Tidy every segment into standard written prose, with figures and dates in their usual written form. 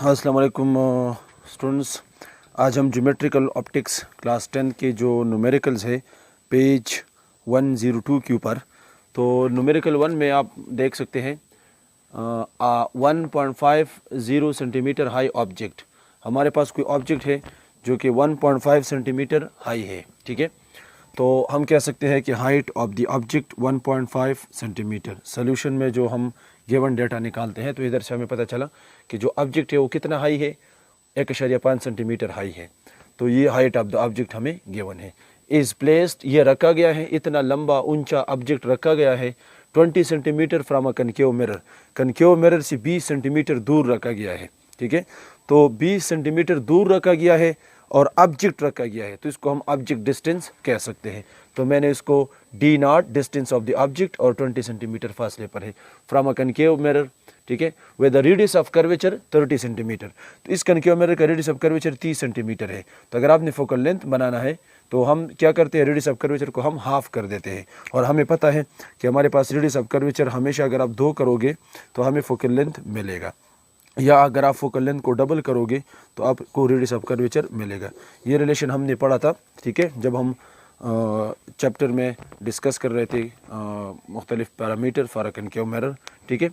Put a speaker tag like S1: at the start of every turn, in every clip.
S1: अस्सलाम वालेकुम स्टूडेंट्स। आज हम ज्योमेट्रिकल ऑप्टिक्स क्लास 10 के जो न्यूमेरिकल्स है पेज 102 के ऊपर, तो न्यूमेरिकल 1 में आप देख सकते हैं 1.50 सेंटीमीटर हाई ऑब्जेक्ट। हमारे पास कोई ऑब्जेक्ट है जो कि 1.5 सेंटीमीटर हाई है, ठीक है। तो हम कह सकते हैं कि height of the object 1.5 centimetre. Solution में जो हम गिवन डेटा निकालते हैं तो इधर से हमें पता चला कि जो ऑब्जेक्ट है वो कितना हाई है, 1.5 सेंटीमीटर हाई है। तो ये हाइट ऑफ द ऑब्जेक्ट हमें गिवन है। इज़ प्लेस्ड, ये रखा गया है, इतना लंबा ऊंचा ऑब्जेक्ट रखा गया है 20 centimetre from a concave mirror. Concave mirror से 20 सेंटीमीटर दूर रखा गया है, ठीक है। तो 20 सेंटीमीटर दूर रखा गया है और ऑब्जेक्ट रखा गया है, तो इसको हम ऑब्जेक्ट डिस्टेंस कह सकते हैं। तो मैंने इसको D0 distance of the object और 20 सेंटीमीटर फासले पर है फ्रॉम अ कनकेव मिरर, ठीक है। With the radius of curvature 30 centimetre. तो इस कनकेव मिरर का रेडियस ऑफ कर्वेचर 30 सेंटीमीटर है। तो अगर आपने फोकल लेंथ बनाना है तो हम क्या करते हैं, रेडियस ऑफ कर्वेचर को हम हाफ कर देते हैं। और हमें पता है कि हमारे पास रेडियस ऑफ कर्वेचर हमेशा अगर आप 2 करोगे तो हमें फोकल लेंथ मिलेगा, या अगर आप फोकल लेंथ को डबल करोगे तो आपको रेडियस ऑफ कर्वेचर मिलेगा। ये रिलेशन हमने पढ़ा था, ठीक है, जब हम चैप्टर में डिस्कस कर रहे थे मुख्तलिफ parameter for a concave mirror, ठीक है।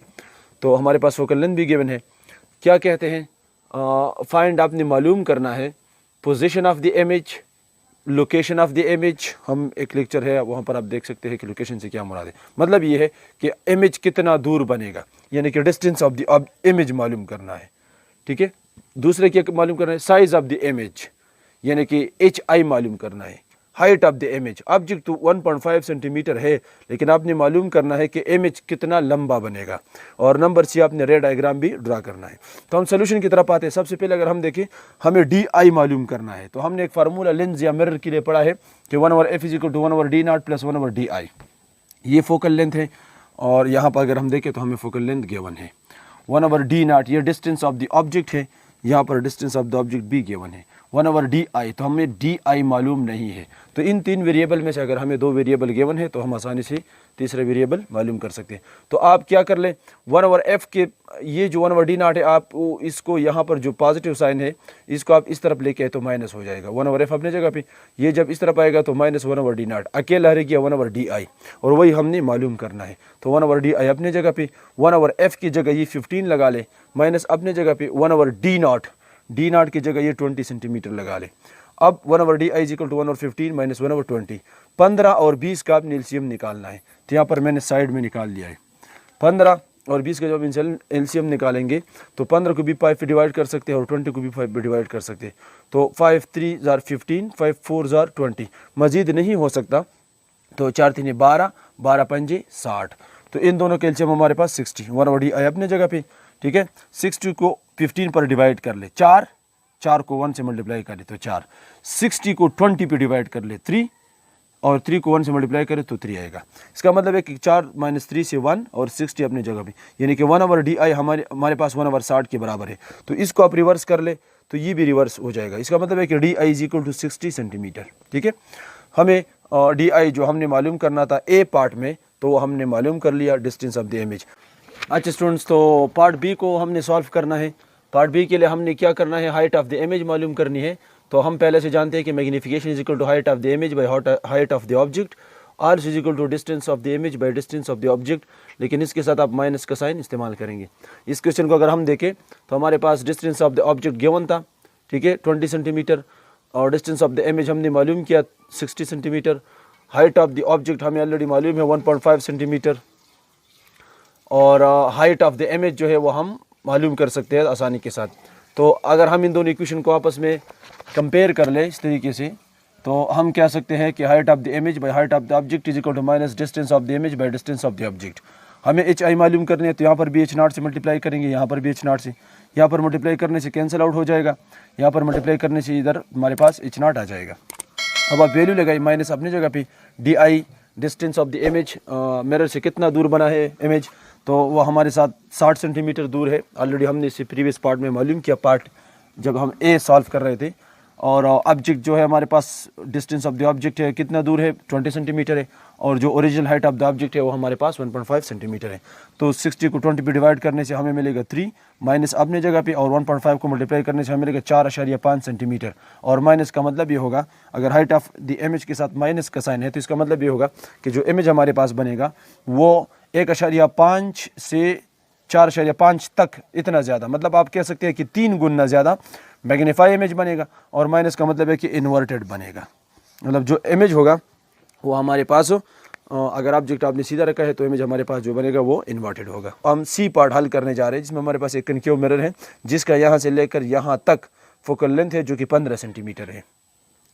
S1: तो हमारे पास फोकल लेंथ भी गिवन है। क्या कहते हैं, फाइंड, आपने मालूम करना है position of the image, location of the image. हम एक लेक्चर है वहाँ पर आप देख सकते हैं कि लोकेशन से क्या मुराद है। मतलब ये है कि इमेज कितना दूर बनेगा, यानी कि डिस्टेंस ऑफ द इमेज मालूम करना है, ठीक है। दूसरे क्या मालूम करना है, साइज ऑफ द इमेज, यानी कि HI मालूम करना है। Height of the image, object तो 1.5 सेंटीमीटर है, लेकिन आपने मालूम करना है कि इमेज कितना लंबा बनेगा। और नंबर C आपने रे डायग्राम भी ड्रा करना है। तो हम सोल्यूशन की तरफ आते हैं। सबसे पहले अगर हम देखें, हमें DI मालूम करना है, तो हमने एक फार्मूला लेंस या मिरर के लिए पढ़ा है कि 1/f = 1/D0 + 1/DI। ये फोकल लेंथ है, और यहाँ पर अगर हम देखें तो हमें फोकल लेंथ गिवन है 1/D0। ये डिस्टेंस ऑफ द ऑब्जेक्ट है, यहाँ पर डिस्टेंस ऑफ द ऑब्जेक्ट भी गिवन है 1/DI। तो हमें DI मालूम नहीं है। तो इन 3 वेरिएबल में से अगर हमें 2 वेरिएबल गिवन है तो हम आसानी से तीसरा वेरिएबल मालूम कर सकते हैं। तो आप क्या कर लें, 1/f के ये जो 1/D0 है, आप इसको यहाँ पर जो पॉजिटिव साइन है इसको आप इस तरफ लेके आए तो माइनस हो जाएगा 1/f अपने जगह पे। ये जब इस तरफ आएगा तो -1/D0, अकेला रह गया 1/DI, और वही हमने मालूम करना है। तो 1/DI अपने जगह पे, 1/f की जगह ये 15 लगा ले, माइनस अपने जगह पे 1/D0, D0 की जगह ये 20 सेंटीमीटर लगा ले। अब 1/DI = 1/15 - 1/20, 15 और 20 का आपने एलसीएम निकालना है। तो यहाँ पर मैंने साइड में निकाल लिया है। 15 और 20 का जब एलसीएम निकालेंगे तो 15 को भी 5 पे डिवाइड कर सकते हैं और 20 को भी 5 पे डिवाइड कर सकते हैं। तो 5 3 = 15, 5 4 = 20, मजीद नहीं हो सकता। तो 4 3 12, 12 5 60। तो इन दोनों के एलसीएम हमारे पास 60। 1/DI अपने जगह पे, ठीक है। 60 को 15 पर डिवाइड कर ले 4, 4 को 1 से मल्टीप्लाई कर ले तो 4, 60 को 20 पे डिवाइड कर ले 3, और 3 को 1 से मल्टीप्लाई करें तो 3 आएगा। इसका मतलब है कि 4 - 3 से 1 और 60 अपनी जगह पे, यानी कि 1/DI हमारे पास 1/60 के बराबर है। तो इसको आप रिवर्स कर ले तो ये भी रिवर्स हो जाएगा। इसका मतलब है कि DI = 60 सेंटीमीटर, ठीक है। हमें DI जो हमने मालूम करना था A पार्ट में, तो हमने मालूम कर लिया, डिस्टेंस ऑफ द इमेज। अच्छा स्टूडेंट्स, तो पार्ट B को हमने सॉल्व करना है। पार्ट B के लिए हमने क्या करना है, हाइट ऑफ द इमेज मालूम करनी है। तो हम पहले से जानते हैं कि magnification = height of the image by height of the object, R = distance of the image by distance of the object. लेकिन इसके साथ आप माइनस का साइन इस्तेमाल करेंगे। इस क्वेश्चन को अगर हम देखें तो हमारे पास distance of the object given था, ठीक है, 20 सेंटीमीटर, और डिस्टेंस ऑफ द इमेज हमने मालूम किया 60 centimetre. Height of the object हमें ऑलरेडी मालूम है 1.5 सेंटीमीटर, और हाइट ऑफ द इमेज जो है वो हम मालूम कर सकते हैं आसानी के साथ। तो अगर हम इन दोनों इक्वेशन को आपस में कंपेयर कर ले इस तरीके से, तो हम कह सकते हैं कि height of the image by height of the object = minus distance of the image by distance of the object. हमें HI मालूम करनी है, तो यहाँ पर भी H0 से मल्टीप्लाई करेंगे, यहाँ पर भी H0 से, यहाँ पर मल्टीप्लाई करने से कैंसिल आउट हो जाएगा, यहाँ पर मल्टीप्लाई करने से इधर हमारे पास H0 आ जाएगा। अब आप वैल्यू लगाइए, माइनस अपनी जगह पे, DI distance of the image, mirror से कितना दूर बना है इमेज, तो वो हमारे साथ 60 सेंटीमीटर दूर है। ऑलरेडी हमने इसे प्रीवियस पार्ट में मालूम किया, पार्ट जब हम A सॉल्व कर रहे थे। और ऑब्जेक्ट जो है हमारे पास डिस्टेंस ऑफ द ऑब्जेक्ट है कितना दूर है 20 सेंटीमीटर है, और जो original height of the object है वो हमारे पास 1.5 सेंटीमीटर है। तो 60 को 20 पे डिवाइड करने से हमें मिलेगा 3 माइनस अपने जगह पे, और 1.5 को मल्टीप्लाई करने से हमें मिलेगा 4.5 सेंटीमीटर। और माइनस का मतलब ये होगा, अगर हाइट ऑफ द इमेज के साथ माइनस का साइन है तो इसका मतलब ये होगा कि जो इमेज हमारे पास बनेगा वो 1.5 से 4.5 तक इतना ज़्यादा, मतलब आप कह सकते हैं कि 3 गुना ज़्यादा मैग्नीफाई इमेज बनेगा। और माइनस का मतलब है कि इन्वर्टेड बनेगा, मतलब जो इमेज होगा वो हमारे पास अगर ऑब्जेक्ट आपने सीधा रखा है तो इमेज हमारे पास जो बनेगा वो इन्वर्टेड होगा। हम सी पार्ट हल करने जा रहे हैं, जिसमें हमारे पास एक कनकेव मिरर है जिसका यहाँ से लेकर यहाँ तक फोकल लेंथ है जो कि 15 सेंटीमीटर है,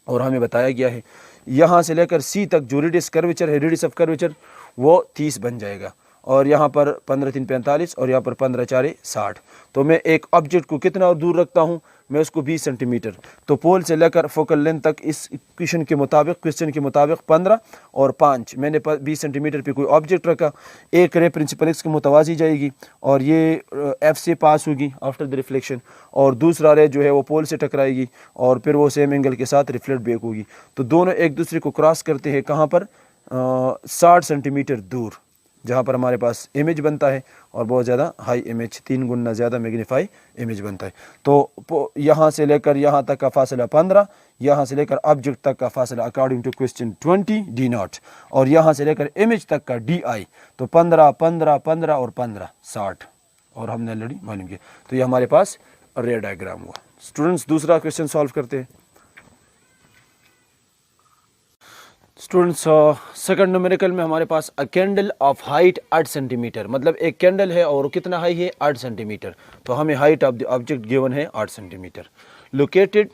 S1: और हमें बताया गया है यहाँ से लेकर सी तक जो रेडियस कर्वेचर है, रेडियस ऑफ कर्वेचर वो 30 बन जाएगा, और यहाँ पर 15 3 45 और यहाँ पर 15 4 60। तो मैं एक ऑब्जेक्ट को कितना दूर रखता हूँ, मैं उसको 20 सेंटीमीटर। तो पोल से लेकर फोकल लेंथ तक इस क्वेश्चन के मुताबिक 15 और 5 मैंने 20 सेंटीमीटर पे कोई ऑब्जेक्ट रखा, एक रे प्रिंसिपल एक्स के मुतवाजी जाएगी और ये एफ से पास होगी आफ्टर द रिफ्लेक्शन, और दूसरा रे जो है वो पोल से टकराएगी और फिर वो सेम एंगल के साथ रिफ्लेक्ट बैक होगी। तो दोनों एक दूसरे को क्रॉस करते हैं कहाँ पर, 60 सेंटीमीटर दूर, जहाँ पर हमारे पास इमेज बनता है और बहुत ज़्यादा हाई इमेज, 3 गुना ज़्यादा मैग्नीफाई इमेज बनता है। तो यहाँ से लेकर यहाँ तक का फासला 15, यहाँ से लेकर ऑब्जेक्ट तक का फासला according to question 20 D not, और यहाँ से लेकर इमेज तक का डी आई, तो 15 15 15 और 15 60, और हमने ऑलरेडी मालूम किया। तो ये हमारे पास रे डायग्राम हुआ। स्टूडेंट्स दूसरा क्वेश्चन सॉल्व करते हैं। स्टूडेंट्स सेकंड न्यूमेरिकल में हमारे पास a candle of height 8 centimetre, मतलब एक कैंडल है और कितना हाई है 8 सेंटीमीटर। तो हमें height of the object given है 8 centimetre, located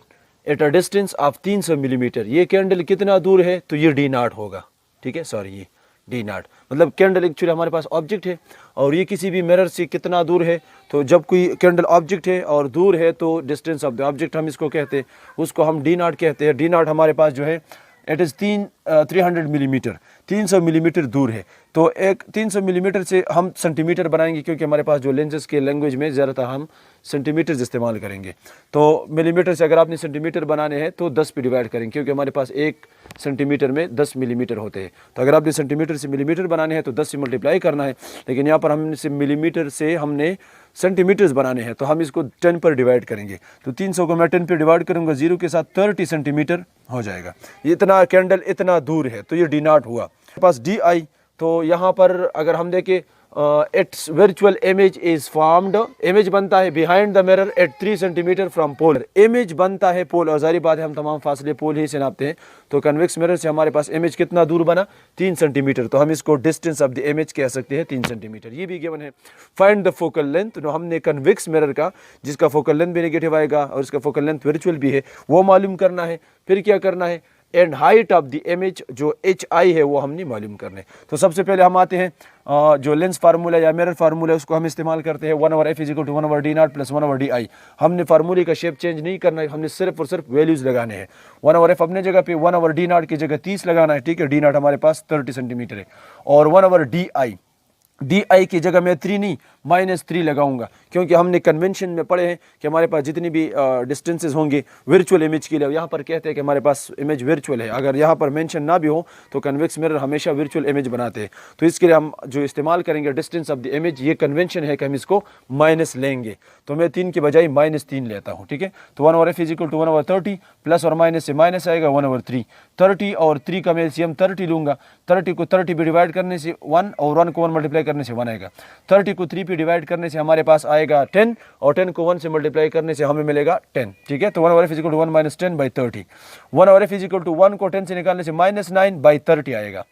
S1: at a distance of 300 millimetre. ये कैंडल कितना दूर है, तो ये डी नॉट होगा, ठीक है, सॉरी ये डी नॉट, मतलब कैंडल एक्चुअली हमारे पास ऑब्जेक्ट है और ये किसी भी मिरर से कितना दूर है। तो जब कोई कैंडल ऑब्जेक्ट है और दूर है तो डिस्टेंस ऑफ द ऑब्जेक्ट हम इसको कहते हैं, उसको हम डी नॉट कहते हैं। डी नॉट हमारे पास जो है इट इज़ 300 मिलीमीटर, 300 मिलीमीटर दूर है। तो एक 300 मिलीमीटर से हम सेंटीमीटर बनाएंगे, क्योंकि हमारे पास जो लेंसेज के लैंग्वेज में ज़्यादातर हम सेंटीमीटर्स इस्तेमाल करेंगे। तो मिलीमीटर से अगर आपने सेंटीमीटर बनाने हैं तो 10 पे डिवाइड करेंगे, क्योंकि हमारे पास 1 सेंटीमीटर में 10 मिलीमीटर होते हैं। तो अगर आपने सेंटीमीटर से मिलीमीटर बनाने हैं तो 10 से मल्टीप्लाई करना है, लेकिन यहाँ पर हमने मिलीमीटर से हमने सेंटीमीटर्स बनाने हैं तो हम इसको 10 पर डिवाइड करेंगे। तो 300 को मैं 10 पर डिवाइड करूँगा, 0 के साथ 30 सेंटीमीटर हो जाएगा। इतना कैंडल इतना दूर है, तो ये डी नॉट हुआ। पास डी आई, तो यहाँ पर अगर हम देखें it's virtual image is formed, image बनता है behind the mirror at 3 centimetre from pole, image बनता है पोल, और जारी बात है हम तमाम फासले पोल ही से नापते हैं। तो कन्वेक्स मिरर से हमारे पास इमेज कितना दूर बना, 3 सेंटीमीटर, तो हम इसको डिस्टेंस ऑफ द इमेज कह सकते हैं 3 सेंटीमीटर। ये भी गिवन है। फाइंड द फोकल लेंथ, तो हमने कन्वेक्स मिरर का जिसका फोकल लेंथ भी नेगेटिव आएगा और इसका फोकल लेंथ वर्चुअल भी है वो मालूम करना है। फिर क्या करना है, and height of the image जो एच आई है वो हमने मालूम करने। तो सबसे पहले हम आते हैं जो लेंस फार्मूला या मिरर फार्मूला है उसको हम इस्तेमाल करते हैं 1/f = 1/d0 + 1/di। हमने फार्मूले का शेप चेंज नहीं करना है, हमने सिर्फ और सिर्फ वैल्यूज लगाने हैं। 1/f अपने जगह पे 1/d0 की जगह 30 लगाना है, ठीक है। d0 हमारे पास 30 सेंटीमीटर है, और 1/di, डी आई की जगह मैं 3 नहीं -3 लगाऊंगा, क्योंकि हमने कन्वेंशन में पढ़े हैं कि हमारे पास जितनी भी डिस्टेंसेस होंगे वर्चुअल इमेज के लिए, यहाँ पर कहते हैं कि हमारे पास इमेज वर्चुअल है। अगर यहाँ पर मेंशन ना भी हो तो कन्वेक्स मिरर हमेशा वर्चुअल इमेज बनाते हैं। तो इसके लिए हम जो इस्तेमाल करेंगे डिस्टेंस ऑफ द इमेज, ये कन्वेंशन है कि हम इसको माइनस लेंगे। तो मैं 3 के बजाय -3 लेता हूँ, ठीक है। तो 1/f = 1/30, प्लस और माइनस से माइनस आएगा 1/3। 30 और 3 का मैं एलसीएम 30 लूँगा, 30 को 30 पे डिवाइड करने से 1 और 1 को 1 मल्टीप्लाई करने से 1 आएगा। 30 को 3 पे डिवाइड करने से हमारे पास आएगा 10, और 10 को 1 से मल्टीप्लाई करने से हमें मिलेगा 10, ठीक है। तो 1/f = 1 - 10/30। 1/f = 1 को 10 से निकालने से -9/30 आएगा।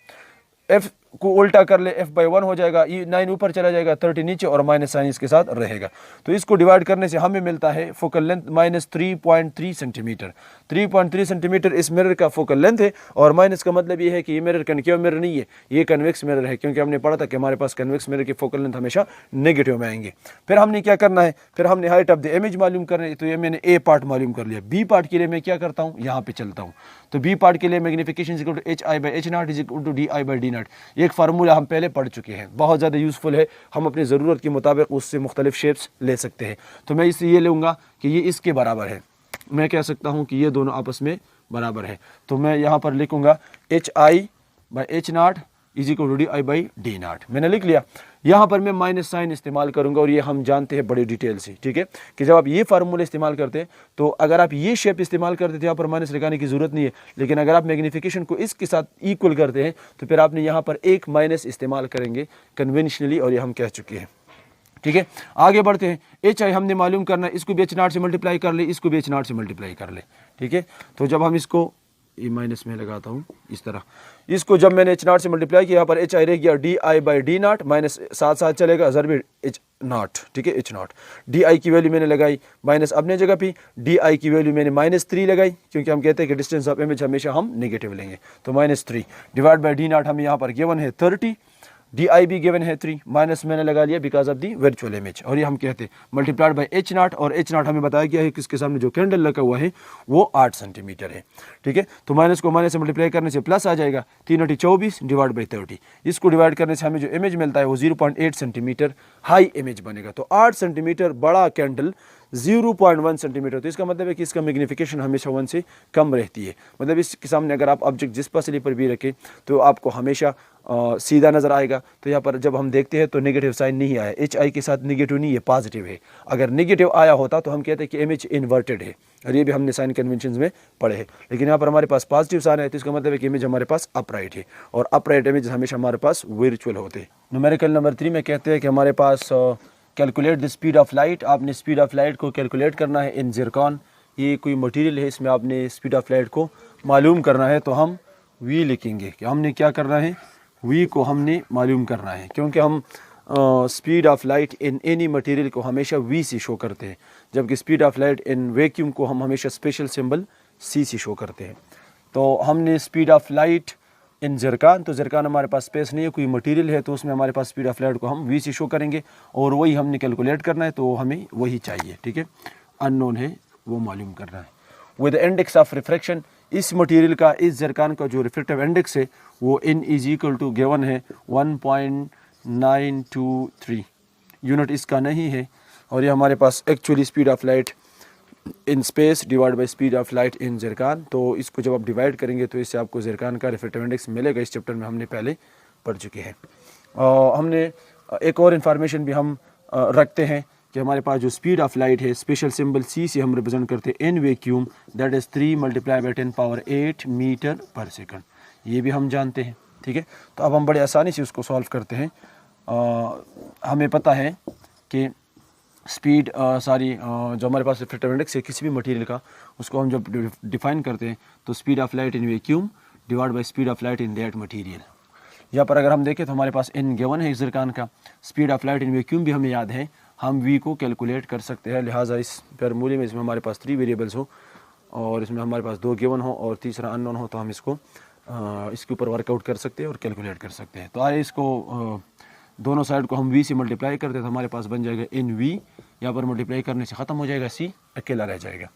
S1: f को उल्टा कर ले, f/1 हो जाएगा, ये 9 ऊपर चला जाएगा, 30 नीचे, और माइनस साइन इसके साथ रहेगा। तो इसको डिवाइड करने से हमें मिलता है फोकल लेंथ -3.3 सेंटीमीटर। 3.3 सेंटीमीटर इस मिरर का फोकल लेंथ है, और माइनस का मतलब ये है कि ये मिरर कनकेव मिरर नहीं है, ये कन्वेक्स मिरर है, क्योंकि हमने पढ़ा था कि हमारे पास कन्वेक्स मिरर की फोकल लेंथ हमेशा नेगेटिव में आएंगे। फिर हमने क्या करना है, फिर हमने हाइट ऑफ द इमेज मालूम करनी है। तो ये मैंने ए पार्ट मालूम कर लिया। बी पार्ट के लिए मैं क्या करता हूँ, यहाँ पे चलता हूँ। तो बी पार्ट के लिए मैग्निफिकेशन = hi/h0 = di/d0। एक फार्मूला हम पहले पढ़ चुके हैं, बहुत ज़्यादा यूज़फुल है, हम अपनी ज़रूरत के मुताबिक उससे मुख्तलिफ शेप्स ले सकते हैं। तो मैं इसे ये लूँगा कि ये इसके बराबर है, मैं कह सकता हूँ कि ये दोनों आपस में बराबर है। तो मैं यहाँ पर लिखूँगा HI/H0 is equal to DI/D0। मैंने लिख लिया। यहाँ पर मैं माइनस साइन इस्तेमाल करूँगा और ये हम जानते हैं बड़ी डिटेल से, ठीक है, कि जब आप ये फार्मूला इस्तेमाल करते हैं तो अगर आप ये शेप इस्तेमाल करते थे यहाँ पर माइनस लगाने की ज़रूरत नहीं है, लेकिन अगर आप मैग्नीफिकेशन को इसके साथ इक्वल करते हैं तो फिर आपने यहाँ पर एक माइनस इस्तेमाल करेंगे कन्वेंशनली, और ये हम कह चुके हैं, ठीक है। आगे बढ़ते हैं। HI हमने मालूम करना है, इसको भी H0 से मल्टीप्लाई कर ले, इसको भी H0 से मल्टीप्लाई कर ले, ठीक है। तो जब हम इसको ये माइनस में लगाता हूँ इस तरह, इसको जब मैंने H0 से मल्टीप्लाई किया, यहाँ पर HI रह गया DI/D0 माइनस साथ साथ चलेगा ज़रब H0, ठीक है, H0। DI की वैल्यू मैंने लगाई माइनस अपने जगह पे, DI की वैल्यू मैंने -3 लगाई, क्योंकि हम कहते हैं कि डिस्टेंस ऑफ इमेज हमेशा हम नेगेटिव लेंगे, तो -3 डिवाइड बाई D0 हमें यहाँ पर गिवन है 30, DI भी गिवन है 3, माइनस मैंने लगा लिया because of the virtual image, और ये हम कहते हैं मल्टीप्लाइड बाय H0, और H0 हमें बताया गया है कि इसके सामने जो कैंडल लगा हुआ है वो 8 सेंटीमीटर है, ठीक है। तो माइनस को माइनस से मल्टीप्लाई करने से प्लस आ जाएगा, 3 × 24 डिवाइड बाई 30, इसको डिवाइड करने से हमें जो इमेज मिलता है वो 0.8 सेंटीमीटर हाई इमेज बनेगा। तो 8 सेंटीमीटर बड़ा कैंडल 0.1 सेंटीमीटर, तो इसका मतलब है कि इसका मैग्नीफिकेशन हमेशा 1 से कम रहती है। मतलब इसके सामने अगर आप ऑब्जेक्ट जिस पसली पर भी रखें तो आपको हमेशा सीधा नज़र आएगा। तो यहाँ पर जब हम देखते हैं तो नेगेटिव साइन नहीं आया, HI के साथ नेगेटिव नहीं है, पॉजिटिव है। अगर नेगेटिव आया होता तो हम कहते हैं कि इमेज इन्वर्टेड है, और ये भी हमने साइन कन्वेंशन में पढ़े हैं। लेकिन यहाँ पर हमारे पास पॉजिटिव साइन है, तो इसका मतलब है कि इमेज हमारे पास अपराइट है, और अपराइट इमेज हमेशा हमारे पास वर्चुअल होते हैं। न्यूमेरिकल नंबर 3 में कहते हैं कि हमारे पास calculate the speed of light. आपने स्पीड ऑफ लाइट को कैलकुलेट करना है इन ज़िरकॉन। ये कोई मटेरियल है, इसमें आपने स्पीड ऑफ लाइट को मालूम करना है। तो हम V लिखेंगे कि हमने क्या करना है, V को हमने मालूम करना है, क्योंकि हम speed of light in any material को हमेशा V से शो करते हैं, जबकि speed of light in vacuum को हम हमेशा स्पेशल सिंबल C से शो करते हैं। तो हमने speed of light in zircon, तो ज़िरकॉन हमारे पास स्पेस नहीं है, कोई मटेरियल है, तो उसमें हमारे पास स्पीड ऑफ लाइट को हम V से शो करेंगे, और वही हमने कैलकुलेट करना है, तो हमें वही चाहिए, ठीक है। अननोन है वो मालूम करना है। विद इंडेक्स ऑफ रिफ्रैक्शन, इस मटेरियल का, इस ज़िरकॉन का जो रिफ्रैक्टिव इंडेक्स है वो N is equal to given है 1.923, यूनिट इसका नहीं है, और ये हमारे पास actually speed of light in space divide by speed of light in zircon. तो इसको जब आप डिवाइड करेंगे तो इससे आपको ज़िरकॉन का रिफ्रैक्टिव इंडेक्स मिलेगा। इस चैप्टर में हमने पहले पढ़ चुके हैं। हमने एक और इन्फॉर्मेशन भी हम रखते हैं कि हमारे पास जो स्पीड ऑफ लाइट है स्पेशल सिंबल C से हम रिप्रेजेंट करते हैं in vacuum, that is 3 × 10⁸ metre per second. ये भी हम जानते हैं, ठीक है। तो अब हम बड़े आसानी से उसको सॉल्व करते हैं। हमें पता है कि स्पीड जो हमारे पास रिफ्रैक्टिव इंडेक्स है किसी भी मटेरियल का, उसको हम जब डिफाइन करते हैं तो speed of light in vacuum divide by speed of light in that material. यहाँ पर अगर हम देखें तो हमारे पास N गिवन है ज़िरकॉन का, speed of light in vacuum भी हमें याद है, हम V को कैलकुलेट कर सकते हैं। लिहाजा इस फार्मूले में इसमें हमारे पास 3 वेरिएबल्स हो और इसमें हमारे पास 2 गिवन हो और तीसरा अननोन हो, तो हम इसको इसके ऊपर वर्कआउट कर सकते हैं और कैलकुलेट कर सकते हैं। तो आइए इसको दोनों साइड को हम V से मल्टीप्लाई करते हैं तो हमारे पास बन जाएगा NV। यहाँ पर मल्टीप्लाई करने से ख़त्म हो जाएगा, C अकेला रह जाएगा।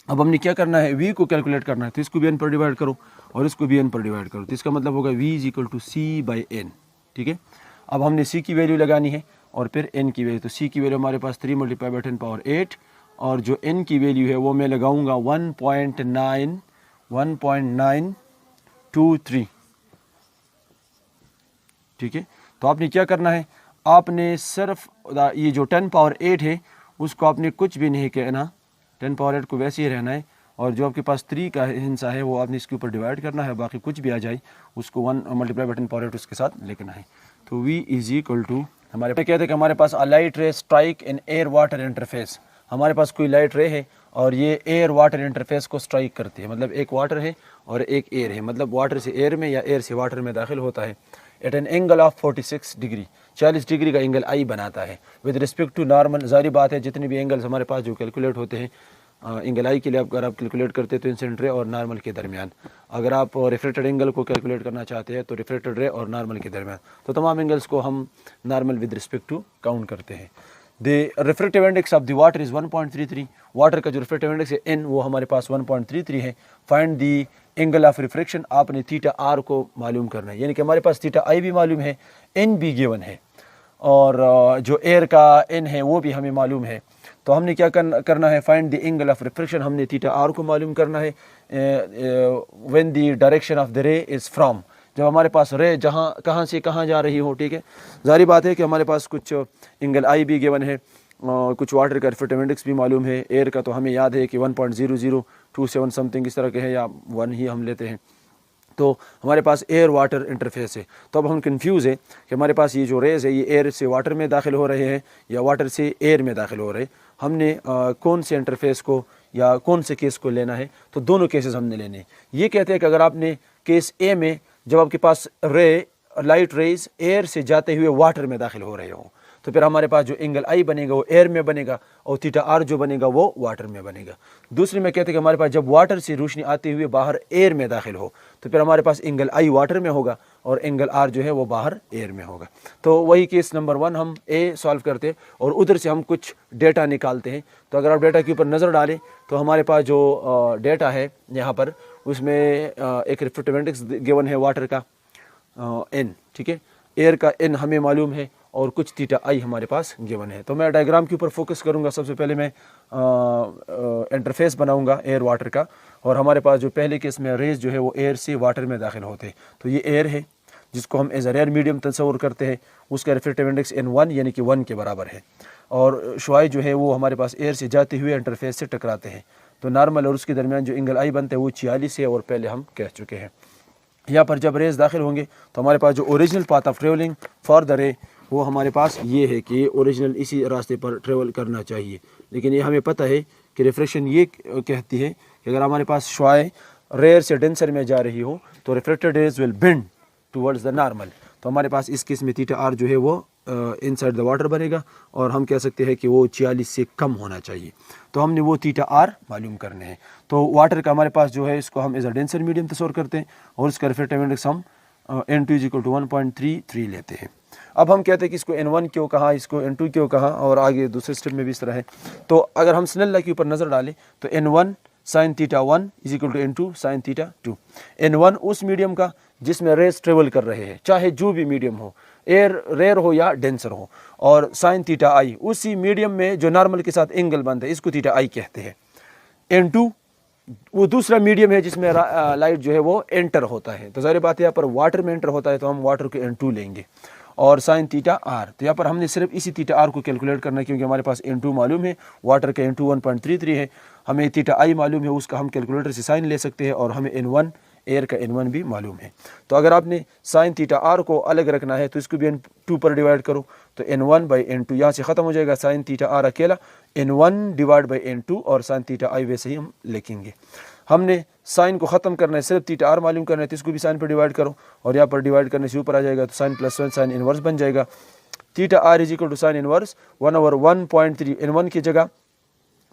S1: अब हमने क्या करना है, V को कैलकुलेट करना है, तो इसको भी N पर डिवाइड करो और इसको भी N पर डिवाइड करो, तो इसका मतलब होगा V is equal to C/N, ठीक है। अब हमने C की वैल्यू लगानी है और फिर N की वैल्यू, तो C की वैल्यू हमारे पास 3 × 10⁸, और जो N की वैल्यू है वो मैं लगाऊंगा 1.923, ठीक है। तो आपने क्या करना है, आपने सिर्फ ये जो 10⁸ है उसको आपने कुछ भी नहीं कहना, 10⁸ को वैसे ही रहना है, और जो आपके पास 3 का हिस्सा है वो आपने इसके ऊपर डिवाइड करना है, बाकी कुछ भी आ जाए उसको 1 × 10⁸ उसके साथ लिखना है। तो V इज इक्वल टू, हमारे कहते हैं कि हमारे पास a light ray strike in air water interface. हमारे पास कोई लाइट रे है और ये एयर वाटर इंटरफेस को स्ट्राइक करती है, मतलब एक वाटर है और एक एयर है, मतलब वाटर से एयर में या एयर से वाटर में दाखिल होता है, at an angle of 46 degree, 40 degree का एंगल I बनाता है विद रिस्पेक्ट टू नॉर्मल। जारी बात है जितने भी एंगल्स हमारे पास जो कैलकुलेट होते हैं एंगल I के लिए, अगर आप कैलकुलेट करते हैं तो इंसिडेंट रे और नॉर्मल के दरमियान, अगर आप रिफ्लेक्टेड एंगल को कैलकुलेट करना चाहते हैं तो रिफ्लेक्टेड रे और नॉर्मल के दरमियान, तो तमाम एंगल्स को हम normal with respect to count करते हैं। The reflective index of the water is 1.33, water का जो रिफ्लेक्टिव इंडेक्स है N वो हमारे पास 1.33 है। Find the angle of refraction, आपने θr को मालूम करना है, यानी कि हमारे पास θi भी मालूम है, N भी गिवन है। और जो एयर का n है वो भी हमें मालूम है। तो हमने क्या करना है, find the angle of refraction, हमने थीटा आर को मालूम करना है when the direction of the रे इज़ फ्रॉम, जब हमारे पास रे कहाँ से कहाँ जा रही हो। ठीक है, जारी बात है कि हमारे पास कुछ एंगल आई भी गिवन है, कुछ वाटर का रिफ्रैक्टिव इंडेक्स भी मालूम है, एयर का तो हमें याद है कि 1.0027 समथिंग इस तरह के है, या 1 ही हम लेते हैं। तो हमारे पास एयर वाटर इंटरफेस है। तो अब हम कंफ्यूज है कि हमारे पास ये जो रेज़ है ये एयर से वाटर में दाखिल हो रहे हैं या वाटर से एयर में दाखिल हो रहे हैं। हमने कौन से इंटरफेस को या कौन से केस को लेना है, तो दोनों केसेस हमने लेने हैं। ये कहते हैं कि अगर आपने केस ए में जब आपके पास लाइट रेज एयर से जाते हुए वाटर में दाखिल हो रहे हों, तो फिर हमारे पास जो एंगल आई बनेगा वो एयर में बनेगा और थीटा आर जो बनेगा वो वाटर में बनेगा। दूसरे में कहते हैं कि हमारे पास जब वाटर से रोशनी आते हुए बाहर एयर में दाखिल हो, तो फिर हमारे पास एंगल आई वाटर में होगा और एंगल आर जो है वो बाहर एयर में होगा। तो वही केस नंबर 1 हम ए सॉल्व करते हैं और उधर से हम कुछ डेटा निकालते हैं। तो अगर आप डेटा के ऊपर नज़र डालें तो हमारे पास जो डेटा है यहाँ पर उसमें एक रिफ्रैक्टिव इंडेक्स गिवन है वाटर का n, ठीक है, एयर का n हमें मालूम है और कुछ थीटा आई हमारे पास गिवन है। तो मैं डायग्राम के ऊपर फोकस करूंगा। सबसे पहले मैं इंटरफेस बनाऊंगा एयर वाटर का, और हमारे पास जो पहले केस में रेज जो है वो एयर से वाटर में दाखिल होते हैं। तो ये एयर है जिसको हम एज अ रेयर मीडियम तस्वर करते हैं, उसका रिफ्रैक्टिव इंडेक्स n1 यानी कि 1 के बराबर है, और शुआई जो है वो हमारे पास एयर से जाते हुए इंटरफेस से टकराते हैं। तो नॉर्मल और उसके दरमियान जो एंगल आई बनता है वो 46 है और पहले हम कह चुके हैं। यहाँ पर जब रेज दाखिल होंगे तो हमारे पास जो original path of travelling for the रे वो हमारे पास ये है कि ओरिजिनल इसी रास्ते पर ट्रेवल करना चाहिए। लेकिन ये हमें पता है कि रिफ्रैक्शन ये कहती है कि अगर हमारे पास शुआएं रेयर से डेंसर में जा रही हो तो reflected raise will bend towards the normal. तो हमारे पास इस केस में थीटा आर जो है वो इनसाइड द वाटर बनेगा और हम कह सकते हैं कि वो 46 से कम होना चाहिए। तो हमने वो थीटा आर मालूम करने हैं। तो वाटर का हमारे पास जो है इसको हम एज अ डेंसर मीडियम तस्वर करते हैं और उसका रिफ्रैक्टिव इंडेक्स हम n2 = 1.33 लेते हैं। अब हम कहते हैं कि इसको n1 क्यों कहा, इसको n2 क्यों कहा, और आगे दूसरे स्टेप में भी इस तरह है। तो अगर हम स्नेल के ऊपर नज़र डालें तो n1 sin theta 1 = n2 sin theta 2। n1 उस मीडियम का जिसमें रेस ट्रेवल कर रहे हैं, चाहे जो भी मीडियम हो, एयर रेयर हो या डेंसर हो, और साइन थीटा आई उसी मीडियम में जो नॉर्मल के साथ एंगल बनता है इसको थीटा आई कहते हैं। n2 वो दूसरा मीडियम है जिसमें लाइट जो है वो एंटर होता है। तो ज़ाहिर बात है यहाँ पर वाटर में एंटर होता है तो हम वाटर के n2 लेंगे, और साइन थीटा आर। तो यहाँ पर हमने सिर्फ इसी थीटा आर को कैलकुलेट करना है क्योंकि हमारे पास n2 मालूम है, वाटर का n2 1.33 है, हमें थीटा आई मालूम है, उसका हम कैलकुलेटर से साइन ले सकते हैं, और हमें n1 एयर का n1 भी मालूम है। तो अगर आपने साइन थीटा आर को अलग रखना है तो इसको भी n2 पर डिवाइड करो, तो n1/n2 यहाँ से ख़त्म हो जाएगा, साइन थीटा आर अकेला, n1/n2 और साइन थीटा आई वैसे ही हम लिखेंगे। हमने साइन को ख़त्म करना है, सिर्फ थीटा आर मालूम करना है, तो इसको भी साइन पर डिवाइड करो, और यहाँ पर डिवाइड करने से ऊपर आ जाएगा, तो साइन +1 साइन इनवर्स बन जाएगा। Theta are = sine inverse 1/1.3, n1 की जगह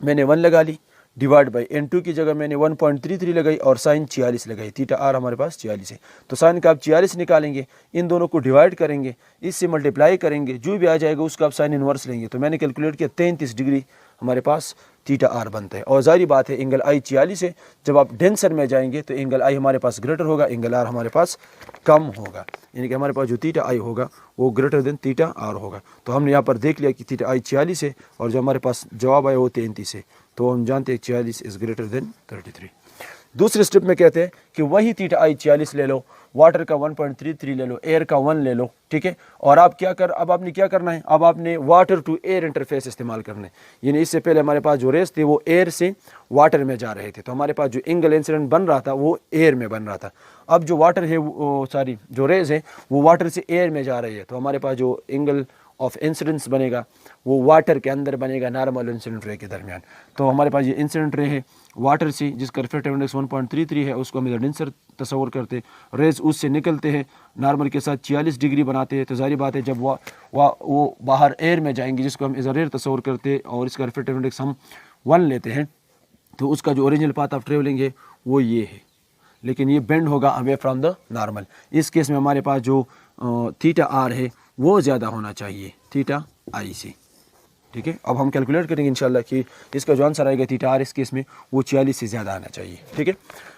S1: मैंने 1 लगा ली, डिवाइड बाई n2 की जगह मैंने 1.33 लगाई और साइन 46 लगाई। थीटा आर हमारे पास 46 है, तो साइन का आप 46 निकालेंगे, इन दोनों को डिवाइड करेंगे, इससे मल्टीप्लाई करेंगे, जो भी आ जाएगा उसका आप साइन इनवर्स लेंगे। तो मैंने कैलकुलेट किया 33 डिग्री हमारे पास थीटा आर बनता है। और जारी बात है एंगल आई 46 है, जब आप डेंसर में जाएंगे तो एंगल आई हमारे पास ग्रेटर होगा, एंगल आर हमारे पास कम होगा, यानी कि हमारे पास जो थीटा आई होगा वो ग्रेटर देन थीटा आर होगा। तो हमने यहाँ पर देख लिया कि थीटा आई 46 है और जो हमारे पास जवाब आया वो 33 है, तो हम जानते हैं 46 इज़ ग्रेटर देन 33। दूसरे स्टेप में कहते हैं कि वही थीटा आई 46 ले लो, वाटर का 1.33 ले लो, एयर का 1 ले लो, ठीक है, और अब आपने क्या करना है, अब आपने वाटर टू एयर इंटरफेस इस्तेमाल करना है। यानी इससे पहले हमारे पास जो रेस थे वो एयर से वाटर में जा रहे थे, तो हमारे पास जो एंगल इंसिडेंट बन रहा था वो एयर में बन रहा था। अब जो वाटर है जो रेज है वो वाटर से एयर में जा रही है, तो हमारे पास जो एंगल ऑफ इंसिडेंस बनेगा वो वाटर के अंदर बनेगा नॉर्मल इंसिडेंट रे के दरमियान। तो हमारे पास ये इंसिडेंट रे है वाटर से जिसका रिफ्रैक्टिव इंडेक्स 1.33 है, उसको हम डेंसर तस्वर करते, रेज उससे निकलते हैं, नॉर्मल के साथ 46 डिग्री बनाते हैं। तो जारी बात है जब वो बाहर एयर में जाएंगे जिसको हम एज अ रेयर तस्वर करते और इसका रिफ्रैक्टिव इंडेक्स हम 1 लेते हैं, तो उसका जो ओरिजिनल पाथ ऑफ ट्रेवलिंग है वो ये है, लेकिन ये बेंड होगा अवे फ्रॉम द नॉर्मल। इस केस में हमारे पास जो थीटा आर है वो ज़्यादा होना चाहिए थीटा आई से, ठीक है। अब हम कैलकुलेट करेंगे इंशाल्लाह कि इसका जो आंसर आएगा थीटा आर इस केस में वो 46 से ज़्यादा आना चाहिए, ठीक है।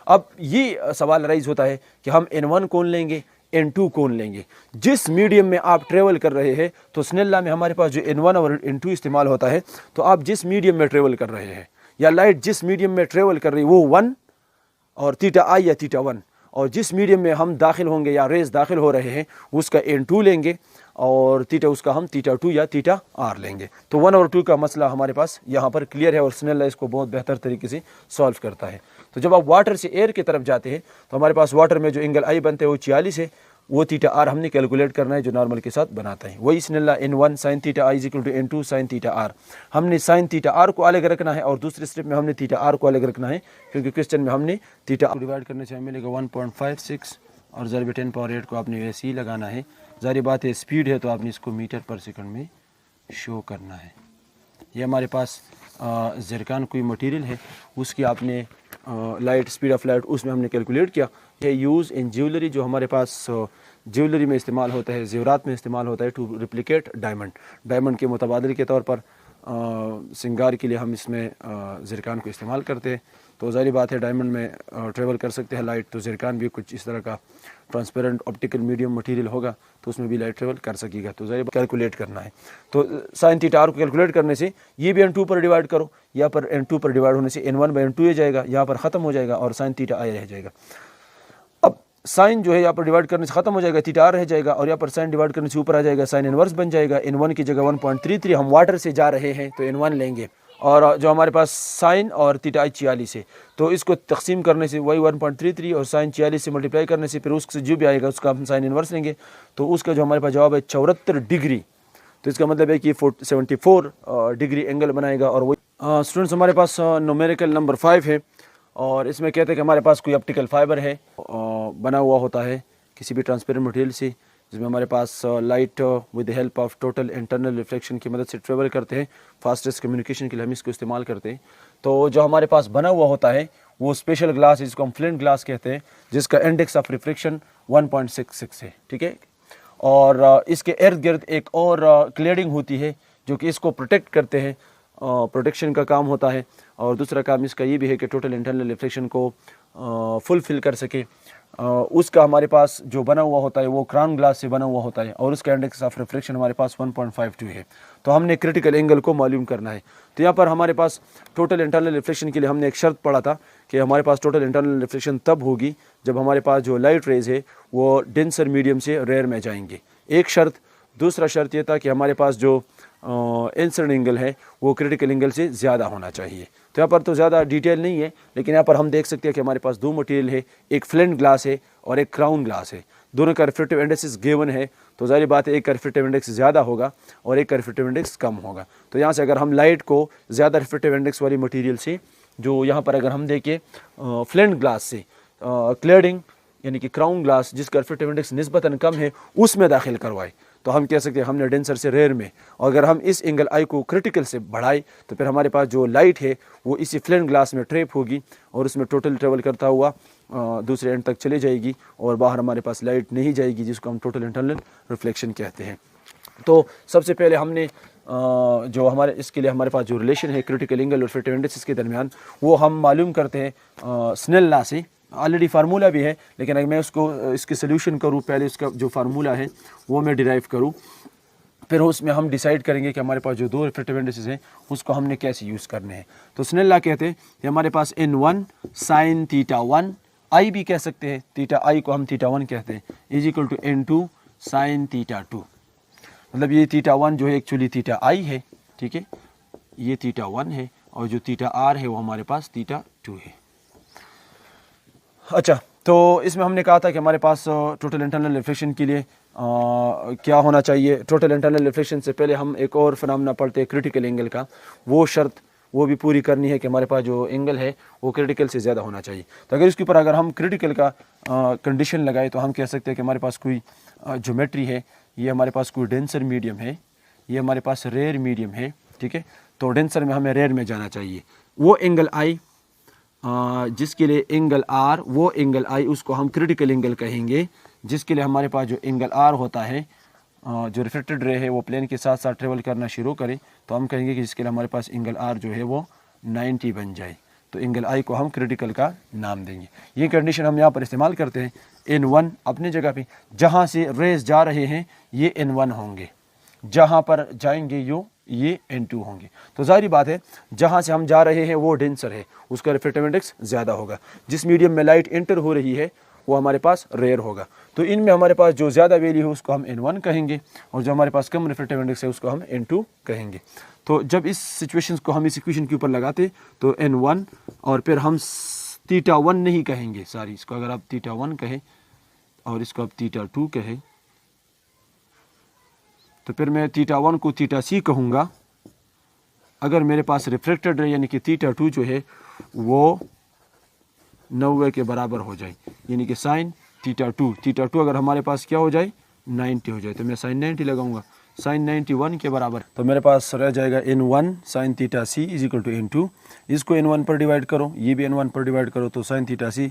S1: अब ये सवाल राइज होता है कि हम n1 कौन लेंगे, N2 कोण लेंगे। जिस मीडियम में आप ट्रेवल कर रहे हैं, तो स्नेल लॉ में हमारे पास जो N1 और N2 इस्तेमाल होता है, तो आप जिस मीडियम में ट्रेवल कर रहे हैं या लाइट जिस मीडियम में ट्रेवल कर रही है वो 1 और थीटा आई या थीटा 1, और जिस मीडियम में हम दाखिल होंगे या रेज दाखिल हो रहे हैं उसका N2 लेंगे और थीटा उसका हम थीटा 2 या थीटा आर लेंगे। तो 1 और 2 का मसला हमारे पास यहाँ पर क्लियर है और स्नेल लॉ इसको बहुत बेहतर तरीके से सॉल्व करता है। तो जब आप वाटर से एयर की तरफ जाते हैं तो हमारे पास वाटर में जो एंगल आई बनते हैं वो 46 है, वो थीटा आर हमने कैलकुलेट करना है जो नॉर्मल के साथ बनाता है। वही Snell law N1 sin theta I equal to N2 sin theta R, हमने sin थीटा आर को अलग रखना है और दूसरे स्टेप में हमने थीटा आर को अलग रखना है, क्योंकि क्वेश्चन में हमने थीटा डिवाइड करने से हमें मिलेगा 1.56 और ज़रिए 10⁻8 को आपने वैसे ही लगाना है। ज़ाहिर बात है स्पीड है तो आपने इसको मीटर पर सेकंड में शो करना है। ये हमारे पास ज़िरकान कोई मटेरियल है, उसकी आपने लाइट स्पीड ऑफ लाइट उसमें हमने कैलकुलेट किया। ये यूज़ इन ज्वेलरी, जो हमारे पास ज्वेलरी में इस्तेमाल होता है, ज़ेवरात में इस्तेमाल होता है, टू रिप्लिकेट डायमंड। डायमंड के मुतबादल के तौर पर सिंगार के लिए हम इसमें ज़िरकान को इस्तेमाल करते हैं। तो ज़ाहिर बात है डायमंड में ट्रेवल कर सकते हैं लाइट, तो ज़िरकान भी कुछ इस तरह का ट्रांसपेरेंट ऑप्टिकल मीडियम मटेरियल होगा तो उसमें भी लाइट ट्रेवल कर सकेगा। तो ज़ाहिर कैलकुलेट करना है, तो साइन थीटा आर को कैलकुलेट करने से ये भी N2 पर डिवाइड करो, यहाँ पर N2 पर डिवाइड होने से N1/N2 हो जाएगा, यहाँ पर ख़त्म हो जाएगा और साइन थीटा आई रह जाएगा। अब साइन जो है यहाँ पर डिवाइड करने से ख़त्म हो जाएगा, थीटा आर रह जाएगा और यहाँ पर साइन डिवाइड करने से ऊपर आ जाएगा, साइन इनवर्स बन जाएगा। N1 की जगह 1.33, हम वाटर से जा रहे हैं तो N1 लेंगे, और जो हमारे पास साइन और थीटा आई 46 है तो इसको तकसीम करने से वही 1.33 और साइन 46 से मल्टीप्लाई करने से फिर उससे जो भी आएगा उसका हम साइन इनवर्स लेंगे। तो उसका जो हमारे पास जवाब है 74 डिग्री, तो इसका मतलब है कि 74 डिग्री एंगल बनाएगा। और वही स्टूडेंट्स हमारे पास न्यूमेरिकल नंबर 5 है और इसमें कहते हैं कि हमारे पास कोई ऑप्टिकल फाइबर है बना हुआ होता है किसी भी ट्रांसपेरेंट मटेरियल से, जिसमें हमारे पास light with the help of total internal reflection की मदद से ट्रेवल करते हैं। फास्टेस्ट कम्युनिकेशन के लिए हम इसको इस्तेमाल करते हैं। तो जो हमारे पास बना हुआ होता है वो स्पेशल ग्लास है जिसको हम फ्लिंट ग्लास कहते हैं, जिसका इंडेक्स ऑफ रिफ्लेक्शन 1.66 है, ठीक है। और इसके इर्द गिर्द एक और क्लेडिंग होती है जो कि इसको प्रोटेक्ट करते हैं, प्रोटेक्शन का काम होता है। और दूसरा काम इसका ये भी है कि टोटल इंटरनल रिफ्लेक्शन को फुलफिल कर सके। उसका हमारे पास जो बना हुआ होता है वो क्राउन ग्लास से बना हुआ होता है और उसका इंडेक्स ऑफ रिफ्लेक्शन हमारे पास 1.52 है। तो हमने क्रिटिकल एंगल को मालूम करना है। तो यहाँ पर हमारे पास टोटल इंटरनल रिफ्लेक्शन के लिए हमने एक शर्त पढ़ा था कि हमारे पास टोटल इंटरनल रिफ्लेक्शन तब होगी जब हमारे पास जो लाइट रेज है वो डेंसर मीडियम से रेयर में जाएंगे, एक शर्त। दूसरा शर्त यह था कि हमारे पास जो इंसिडेंट एंगल है वो क्रिटिकल एंगल से ज़्यादा होना चाहिए। तो यहाँ पर तो ज़्यादा डिटेल नहीं है, लेकिन यहाँ पर हम देख सकते हैं कि हमारे पास दो मटेरियल है, एक फ्लिंट ग्लास है और एक क्राउन ग्लास है। दोनों का रिफ्रेक्टिव इंडेक्स गिवन है, तो ज़ाहिर बात है एक का रिफ्रेक्टिव इंडेक्स ज़्यादा होगा और एक का रिफ्रेक्टिव इंडेक्स कम होगा। तो यहाँ से अगर हम लाइट को ज़्यादा रिफ्रेक्टिव इंडेक्स वाली मटीरियल से, जो यहाँ पर अगर हम देखें फ्लिंट ग्लास से क्लेडिंग यानी कि क्राउन ग्लास जिसका रिफ्रेक्टिव इंडेक्स निस्बतन कम है उसमें दाखिल करवाए, तो हम कह सकते हैं हमने डेंसर से रेयर में। और अगर हम इस एंगल आई को क्रिटिकल से बढ़ाए तो फिर हमारे पास जो लाइट है वो इसी फ्लिंट ग्लास में ट्रैप होगी और उसमें टोटल ट्रेवल करता हुआ दूसरे एंड तक चली जाएगी और बाहर हमारे पास लाइट नहीं जाएगी, जिसको हम टोटल इंटरनल रिफ्लेक्शन कहते हैं। तो सबसे पहले हमने जो हमारे इसके लिए हमारे पास जो रिलेशन है क्रिटिकल एंगल और रिफ्रेक्टिव इंडेक्स के दरमियान वो हम मालूम करते हैं स्नेल लॉ से। ऑलरेडी फार्मूला भी है, लेकिन अगर मैं उसको इसके सोल्यूशन करूँ, पहले उसका जो फार्मूला है वो मैं डिराइव करूँ, फिर उसमें हम डिसाइड करेंगे कि हमारे पास जो दो रिफ्रेक्टिव इंडेक्सेस हैं उसको हमने कैसे यूज़ करने हैं। तो स्नेल लॉ कहते हैं कि हमारे पास N1 sin थीटा 1 आई भी कह सकते हैं, थीटा आई को हम थीटा 1 कहते हैं, is equal to N2 sin theta 2। मतलब ये थीटा 1 जो है एक्चुअली थीटा आई है, ठीक है, ये थीटा 1 है और जो थीटा आर है वो हमारे पास थीटा 2 है। अच्छा, तो इसमें हमने कहा था कि हमारे पास टोटल इंटरनल रिफ्लेक्शन के लिए क्या होना चाहिए। टोटल इंटरनल रिफ्लेक्शन से पहले हम एक और फिनोमेना पढ़ते हैं क्रिटिकल एंगल का, वो शर्त वो भी पूरी करनी है कि हमारे पास जो एंगल है वो क्रिटिकल से ज़्यादा होना चाहिए। तो अगर इसके ऊपर अगर हम क्रिटिकल का कंडीशन लगाए तो हम कह सकते हैं कि हमारे पास कोई ज्योमेट्री है, ये हमारे पास कोई डेंसर मीडियम है, ये हमारे पास रेयर मीडियम है, ठीक है। तो डेंसर में हमें रेयर में जाना चाहिए। वो एंगल आई जिसके लिए एंगल आर, वो एंगल आई उसको हम क्रिटिकल एंगल कहेंगे, जिसके लिए हमारे पास जो एंगल आर होता है जो रिफ्लेक्टेड रे है वो प्लेन के साथ साथ ट्रेवल करना शुरू करे, तो हम कहेंगे कि जिसके लिए हमारे पास एंगल आर जो है वो 90 बन जाए। तो एंगल आई को हम क्रिटिकल का नाम देंगे। ये कंडीशन हम यहाँ पर इस्तेमाल करते हैं N1 अपनी जगह पे, जहाँ से रेज जा रहे हैं ये N1 होंगे, जहाँ पर जाएंगे ये N2 होंगे। तो जाहिर बात है जहाँ से हम जा रहे हैं वो डेंसर है, उसका रिफ्रैक्टिव इंडेक्स ज़्यादा होगा। जिस मीडियम में लाइट एंटर हो रही है वो हमारे पास रेयर होगा। तो इनमें हमारे पास जो ज़्यादा वैल्यू है उसको हम N1 कहेंगे और जो हमारे पास कम रिफ्रैक्टिव इंडेक्स है उसको हम N2 कहेंगे। तो जब इस सिचुएशंस को हम इस इक्वेशन के ऊपर लगाते तो N1 और फिर हम θ1 नहीं कहेंगे, सॉरी, इसको अगर आप θ1 कहें और इसको आप θ2 कहें तो फिर मैं θ1 को θc कहूँगा। अगर मेरे पास रिफ्रैक्टेड रे यानी कि θ2 जो है वो 90 के बराबर हो जाए, यानी कि साइन θ2 अगर हमारे पास क्या हो जाए 90 हो जाए, तो मैं साइन 90 लगाऊंगा, साइन 91 के बराबर। तो मेरे पास रह जाएगा N1 sign θc is equal to N2। इसको N1 पर डिवाइड करो, ये भी N1 पर डिवाइड करो, तो साइन θc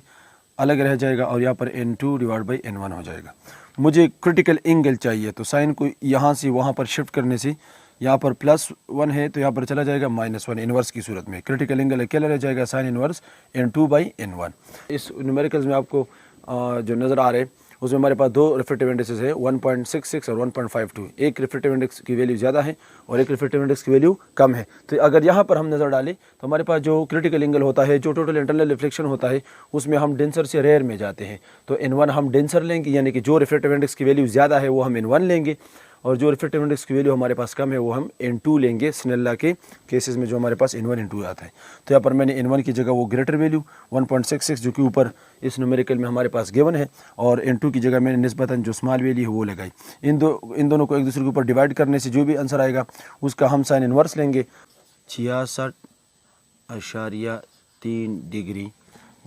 S1: अलग रह जाएगा और यहाँ पर N2 डिवाइड बाई N1 हो जाएगा। मुझे क्रिटिकल एंगल चाहिए, तो साइन को यहाँ से वहाँ पर शिफ्ट करने से यहाँ पर +1 है तो यहाँ पर चला जाएगा -1 इन्वर्स की सूरत में। क्रिटिकल एंगल अकेला रह जाएगा sign inverse N2 by N1। इस न्यूमेरिकल्स में आपको जो नज़र आ रहे हैं उसमें हमारे पास दो रिफ्रैक्टिव इंडेक्सेस है 1.66 और 1.52। एक रिफ्रैक्टिव इंडेक्स की वैल्यू ज़्यादा है और एक रिफ्रैक्टिव इंडेक्स की वैल्यू कम है। तो अगर यहाँ पर हम नज़र डालें तो हमारे पास जो क्रिटिकल एंगल होता है, जो टोटल इंटरनल रिफ्लेक्शन होता है, उसमें हम डेंसर से रेयर में जाते हैं। तो N1 हम डेंसर लेंगे, यानी कि जो रिफ्रैक्टिव इंडेक्स की वैल्यू ज़्यादा है वो हम N1 लेंगे और जो रिफ्रैक्टिव इंडेक्स की वैल्यू हमारे पास कम है वो हम N2 लेंगे। स्नेल्ला के केसेस में जो हमारे पास N1 N2 आता है, तो यहाँ पर मैंने N1 की जगह वो ग्रेटर वैल्यू 1.66 जो कि ऊपर इस न्यूमेरिकल में हमारे पास गिवन है और N2 की जगह मैंने निस्बतन जो स्मॉल वैल्यू है वो लगाई। इन दोनों को एक दूसरे के ऊपर डिवाइड करने से जो भी आंसर आएगा उसका हम साइन इन्वर्स लेंगे 66.3 डिग्री,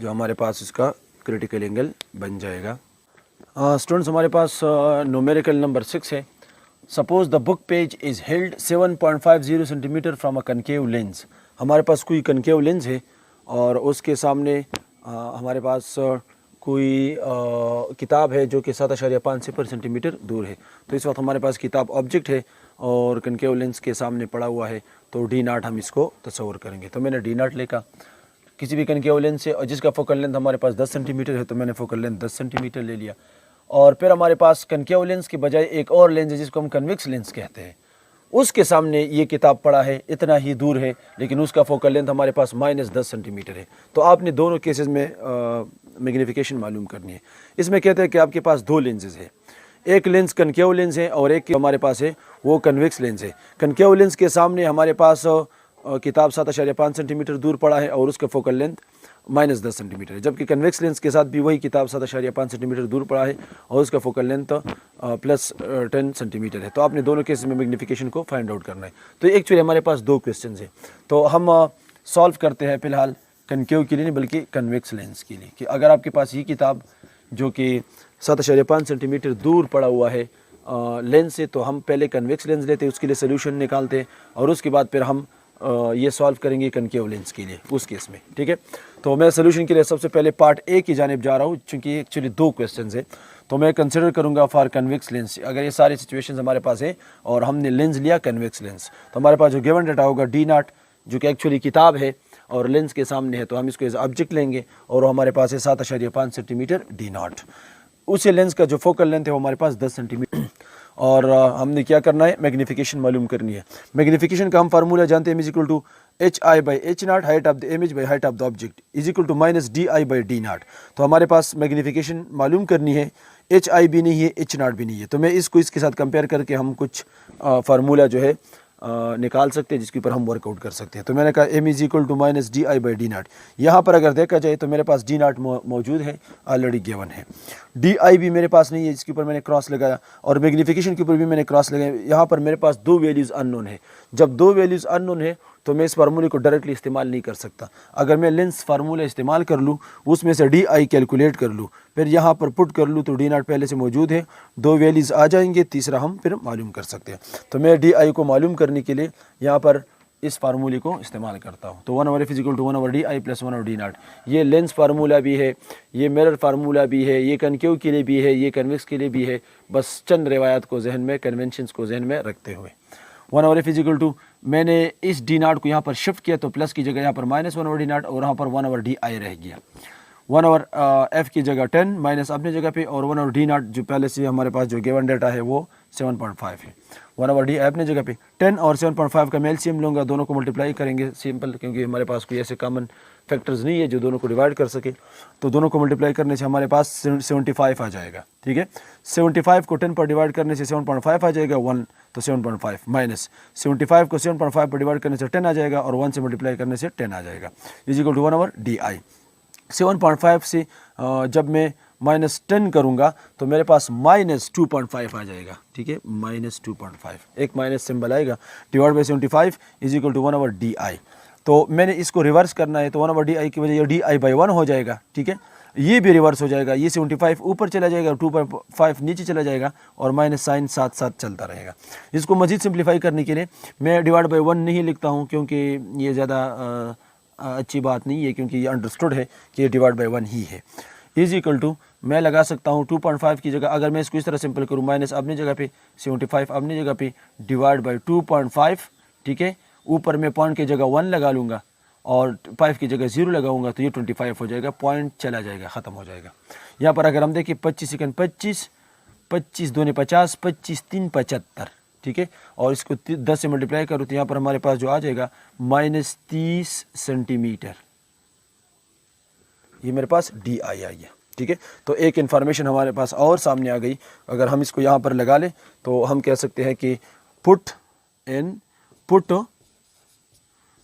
S1: जो हमारे पास इसका क्रिटिकल एंगल बन जाएगा। स्टूडेंट्स, हमारे पास न्यूमेरिकल नंबर 6 है। Suppose the book page is held 7.50 centimetre from a concave lens. हमारे पास कोई कनकेव लेंस है और उसके सामने हमारे पास कोई किताब है जो कि 7.5 सेंटीमीटर दूर है। तो इस वक्त हमारे पास किताब ऑब्जेक्ट है और कनकेव लेंस के सामने पड़ा हुआ है, तो D0 हम इसको तस्वर करेंगे। तो मैंने D0 लेकर किसी भी कनकेव लेंस से और जिसका फोकल लेंथ हमारे पास 10 सेंटीमीटर है तो मैंने फोकल लेंथ 10 सेंटीमीटर ले लिया। और फिर हमारे पास कनकेव लेंस के बजाय एक और लेंस है जिसको हम कन्वेक्स लेंस कहते हैं, उसके सामने ये किताब पड़ा है, इतना ही दूर है, लेकिन उसका फोकल लेंथ हमारे पास -10 सेंटीमीटर है। तो आपने दोनों केसेस में मैग्नीफिकेशन मालूम करनी है। इसमें कहते हैं कि आपके पास दो लेंसेज है, एक लेंस कनकेव लेंस है और एक हमारे पास है वो कन्वेक्स लेंस है। कनकेव लेंस के सामने हमारे पास किताब 7.5 सेंटीमीटर दूर पड़ा है और उसका फोकल लेंथ -10 सेंटीमीटर है, जबकि कन्वेक्स लेंस के साथ भी वही किताब 7.5 सेंटीमीटर दूर पड़ा है और उसका फोकल लेंथ +10 सेंटीमीटर है। तो आपने दोनों केसेस में मैग्नीफिकेशन को फाइंड आउट करना है। तो एक्चुअली हमारे पास दो क्वेश्चन है, तो हम सॉल्व करते हैं फिलहाल कनकेव के लिए नहीं बल्कि कन्वेक्स लेंस के लिए। कि अगर आपके पास ये किताब जो कि 7.5 सेंटीमीटर दूर पड़ा हुआ है लेंस से, तो हम पहले कन्वेक्स लेंस लेते हैं, उसके लिए सोल्यूशन निकालते हैं और उसके बाद फिर हम ये सॉल्व करेंगे कनकेव लेंस के लिए उस केस में। ठीक है, तो मैं सोल्यूशन के लिए सबसे पहले पार्ट ए की जानिब जा रहा हूँ, चूँकि एक्चुअली दो क्वेश्चंस है तो मैं कंसिडर करूँगा फॉर कन्वेक्स लेंस। अगर ये सारी सिचुएशंस हमारे पास है और हमने लेंस लिया कन्वेक्स लेंस, तो हमारे पास जो गिवन डाटा होगा D0 जो कि एक्चुअली किताब है और लेंस के सामने है, तो हम इसको एज ऑब्जेक्ट लेंगे और हमारे पास है 7.5 सेंटीमीटर D0। उसी लेंस का जो फोकल लेंथ है वो हमारे पास 10 सेंटीमीटर और हमने क्या करना है, मैग्नीफिकेशन मालूम करनी है। मैग्नीफिकेशन का हम फार्मूला जानते हैं, is equal to HI/H0 height of the image by height of the object is equal to -DI/D0। तो हमारे पास मैग्नीफिकेशन मालूम करनी है, HI भी नहीं है, H0 भी नहीं है, तो मैं इसको इसके साथ कंपेयर करके हम कुछ फार्मूला जो है निकाल सकते हैं जिसके ऊपर हम वर्कआउट कर सकते हैं। तो मैंने कहा M is equal to -DI/D0। यहाँ पर अगर देखा जाए तो मेरे पास D0 मौजूद है, ऑलरेडी गिवन है। DI भी मेरे पास नहीं है जिसके ऊपर मैंने क्रॉस लगाया और मैग्नीफिकेशन के ऊपर भी मैंने क्रॉस लगाया। यहाँ पर मेरे पास दो वैल्यूज़ अननोन है। जब दो वैल्यूज़ अननोन है तो मैं इस फार्मूले को डायरेक्टली इस्तेमाल नहीं कर सकता। अगर मैं लेंस फार्मूला इस्तेमाल कर लूँ, उसमें से DI कैलकुलेट कर लूँ, फिर यहाँ पर पुट कर लूँ तो D0 पहले से मौजूद है, दो वैल्यूज़ आ जाएंगे, तीसरा हम फिर मालूम कर सकते हैं। तो मैं DI को मालूम करने के लिए यहाँ पर इस फार्मूले को इस्तेमाल करता हूँ। तो 1/f = 1/DI + 1/D0। ये लेंस फार्मूला भी है, ये मिरर फार्मूला भी है, ये कनकेव के लिए भी है, ये कन्वेक्स के लिए भी है, बस चंद रिवायात को जहन में, कन्वेंशंस को जहन में रखते हुए 1/f = मैंने इस D0 को यहाँ पर शिफ्ट किया तो प्लस की जगह यहाँ पर -1/D0 और यहाँ पर 1/DI रह गया। 1 ओवर एफ की जगह 10 माइनस अपनी जगह पे, और 1 ओवर डी नॉट जो पहले से हमारे पास जो गिवन डेटा है वो 7.5 है। 1 ओवर डी अपनी जगह पे 10 और 7.5 का मैं एलसीएम लूँगा, दोनों को मल्टीप्लाई करेंगे सिंपल, क्योंकि हमारे पास कोई ऐसे कॉमन फैक्टर्स नहीं है जो दोनों को डिवाइड कर सके। तो दोनों को मल्टीप्लाई करने से हमारे पास 75 आ जाएगा। ठीक है, 75 को 10 पर डिवाइड करने से 7.5 आ जाएगा, 1 तो 7.5 माइनस 75 को 7.5 पर डिवाइड करने से 10 आ जाएगा, और 1 से मल्टीप्लाई करने से 10 आ जाएगा, is equal to 1 over D I. 7.5 से जब मैं माइनस 10 करूँगा तो मेरे पास माइनस 2.5 आ जाएगा। ठीक है, माइनस 2.5 एक माइनस सिंबल आएगा, divide by 75 is equal to 1 over D I. तो मैंने इसको रिवर्स करना है, तो 1 ओवर डी आई की वजह डी आई बाई 1 हो जाएगा। ठीक है, ये भी रिवर्स हो जाएगा, ये 75 ऊपर चला जाएगा, 2.5 नीचे चला जाएगा, और माइनस साइन साथ साथ चलता रहेगा। इसको मज़ीद सिंप्लीफाई करने के लिए मैं डिवाइड बाई 1 नहीं लिखता हूँ, क्योंकि ये ज़्यादा अच्छी बात नहीं है, क्योंकि ये अंडरस्टूड है कि ये डिवाइड बाई 1 ही है। इज इक्वल टू मैं लगा सकता हूँ 2.5 की जगह, अगर मैं इसको इस तरह सिंपल करूँ, माइनस अपनी जगह पे 75 अपनी जगह पे डिवाइड बाई 2.5। ठीक है, ऊपर मैं पॉइंट की जगह 1 लगा लूँगा और 5 की जगह 0 लगाऊंगा, तो ये 25 हो जाएगा, पॉइंट चला जाएगा, ख़त्म हो जाएगा। यहाँ पर अगर हम देखें 25 सेकंड 25, 25 दूनी 50, 25 3 75। ठीक है, और इसको 10 से मल्टीप्लाई करूँ तो यहाँ पर हमारे पास जो आ जाएगा माइनस 30 सेंटीमीटर, ये मेरे पास डी आई आई है। ठीक है, तो एक इन्फॉर्मेशन हमारे पास और सामने आ गई। अगर हम इसको यहाँ पर लगा लें तो हम कह सकते हैं कि put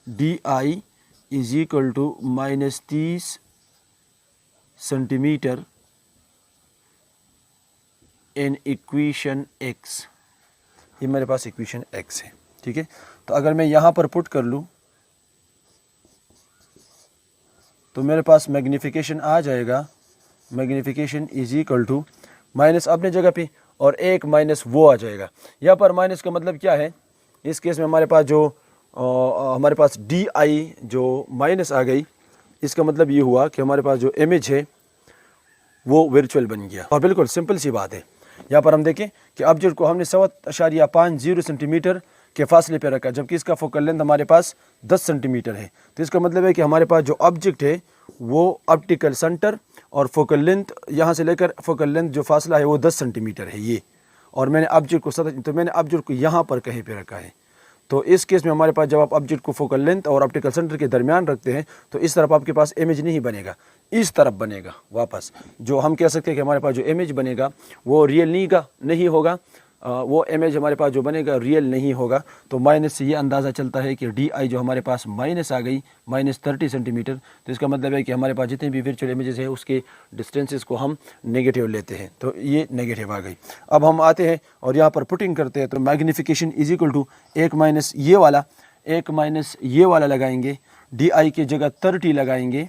S1: D I is equal to minus 30 centimetre in equation x। ये मेरे पास इक्वेशन x है। ठीक है, तो अगर मैं यहाँ पर पुट कर लूँ तो मेरे पास मैग्नीफिकेशन आ जाएगा, magnification is equal to minus अपने जगह पे और एक माइनस वो आ जाएगा। यहाँ पर माइनस का मतलब क्या है, इस केस में हमारे पास जो हमारे पास डी आई जो माइनस आ गई, इसका मतलब ये हुआ कि हमारे पास जो इमेज है वो वर्चुअल बन गया। और बिल्कुल सिंपल सी बात है, यहाँ पर हम देखें कि ऑब्जेक्ट को हमने 7.50 सेंटीमीटर के फासले पे रखा, जबकि इसका फोकल लेंथ हमारे पास 10 सेंटीमीटर है। तो इसका मतलब है कि हमारे पास जो ऑब्जेक्ट है वो ऑप्टिकल सेंटर और फोकल लेंथ, यहाँ से लेकर फोकल लेंथ जो फासला है वो 10 सेंटीमीटर है ये, और मैंने ऑब्जेक्ट को यहाँ पर कहीं पे रखा है। तो इस केस में हमारे पास जब आप ऑब्जेक्ट को फोकल लेंथ और ऑप्टिकल सेंटर के दरमियान रखते हैं तो इस तरफ आपके पास इमेज नहीं बनेगा, इस तरफ बनेगा वापस। जो हम कह सकते हैं कि हमारे पास जो इमेज बनेगा वो रियल नहीं होगा, वो इमेज हमारे पास जो बनेगा रियल नहीं होगा। तो माइनस से ये अंदाज़ा चलता है कि डी आई जो हमारे पास माइनस आ गई, माइनस 30 सेंटीमीटर। तो इसका मतलब है कि हमारे पास जितने भी वर्चुअल इमेजेस है उसके डिस्टेंसेस को हम नेगेटिव लेते हैं, तो ये नेगेटिव आ गई। अब हम आते हैं और यहाँ पर पुटिंग करते हैं, तो मैग्नीफिकेशन इज इक्वल टू एक माइनस ये वाला लगाएंगे, डी आई की जगह 30 लगाएंगे,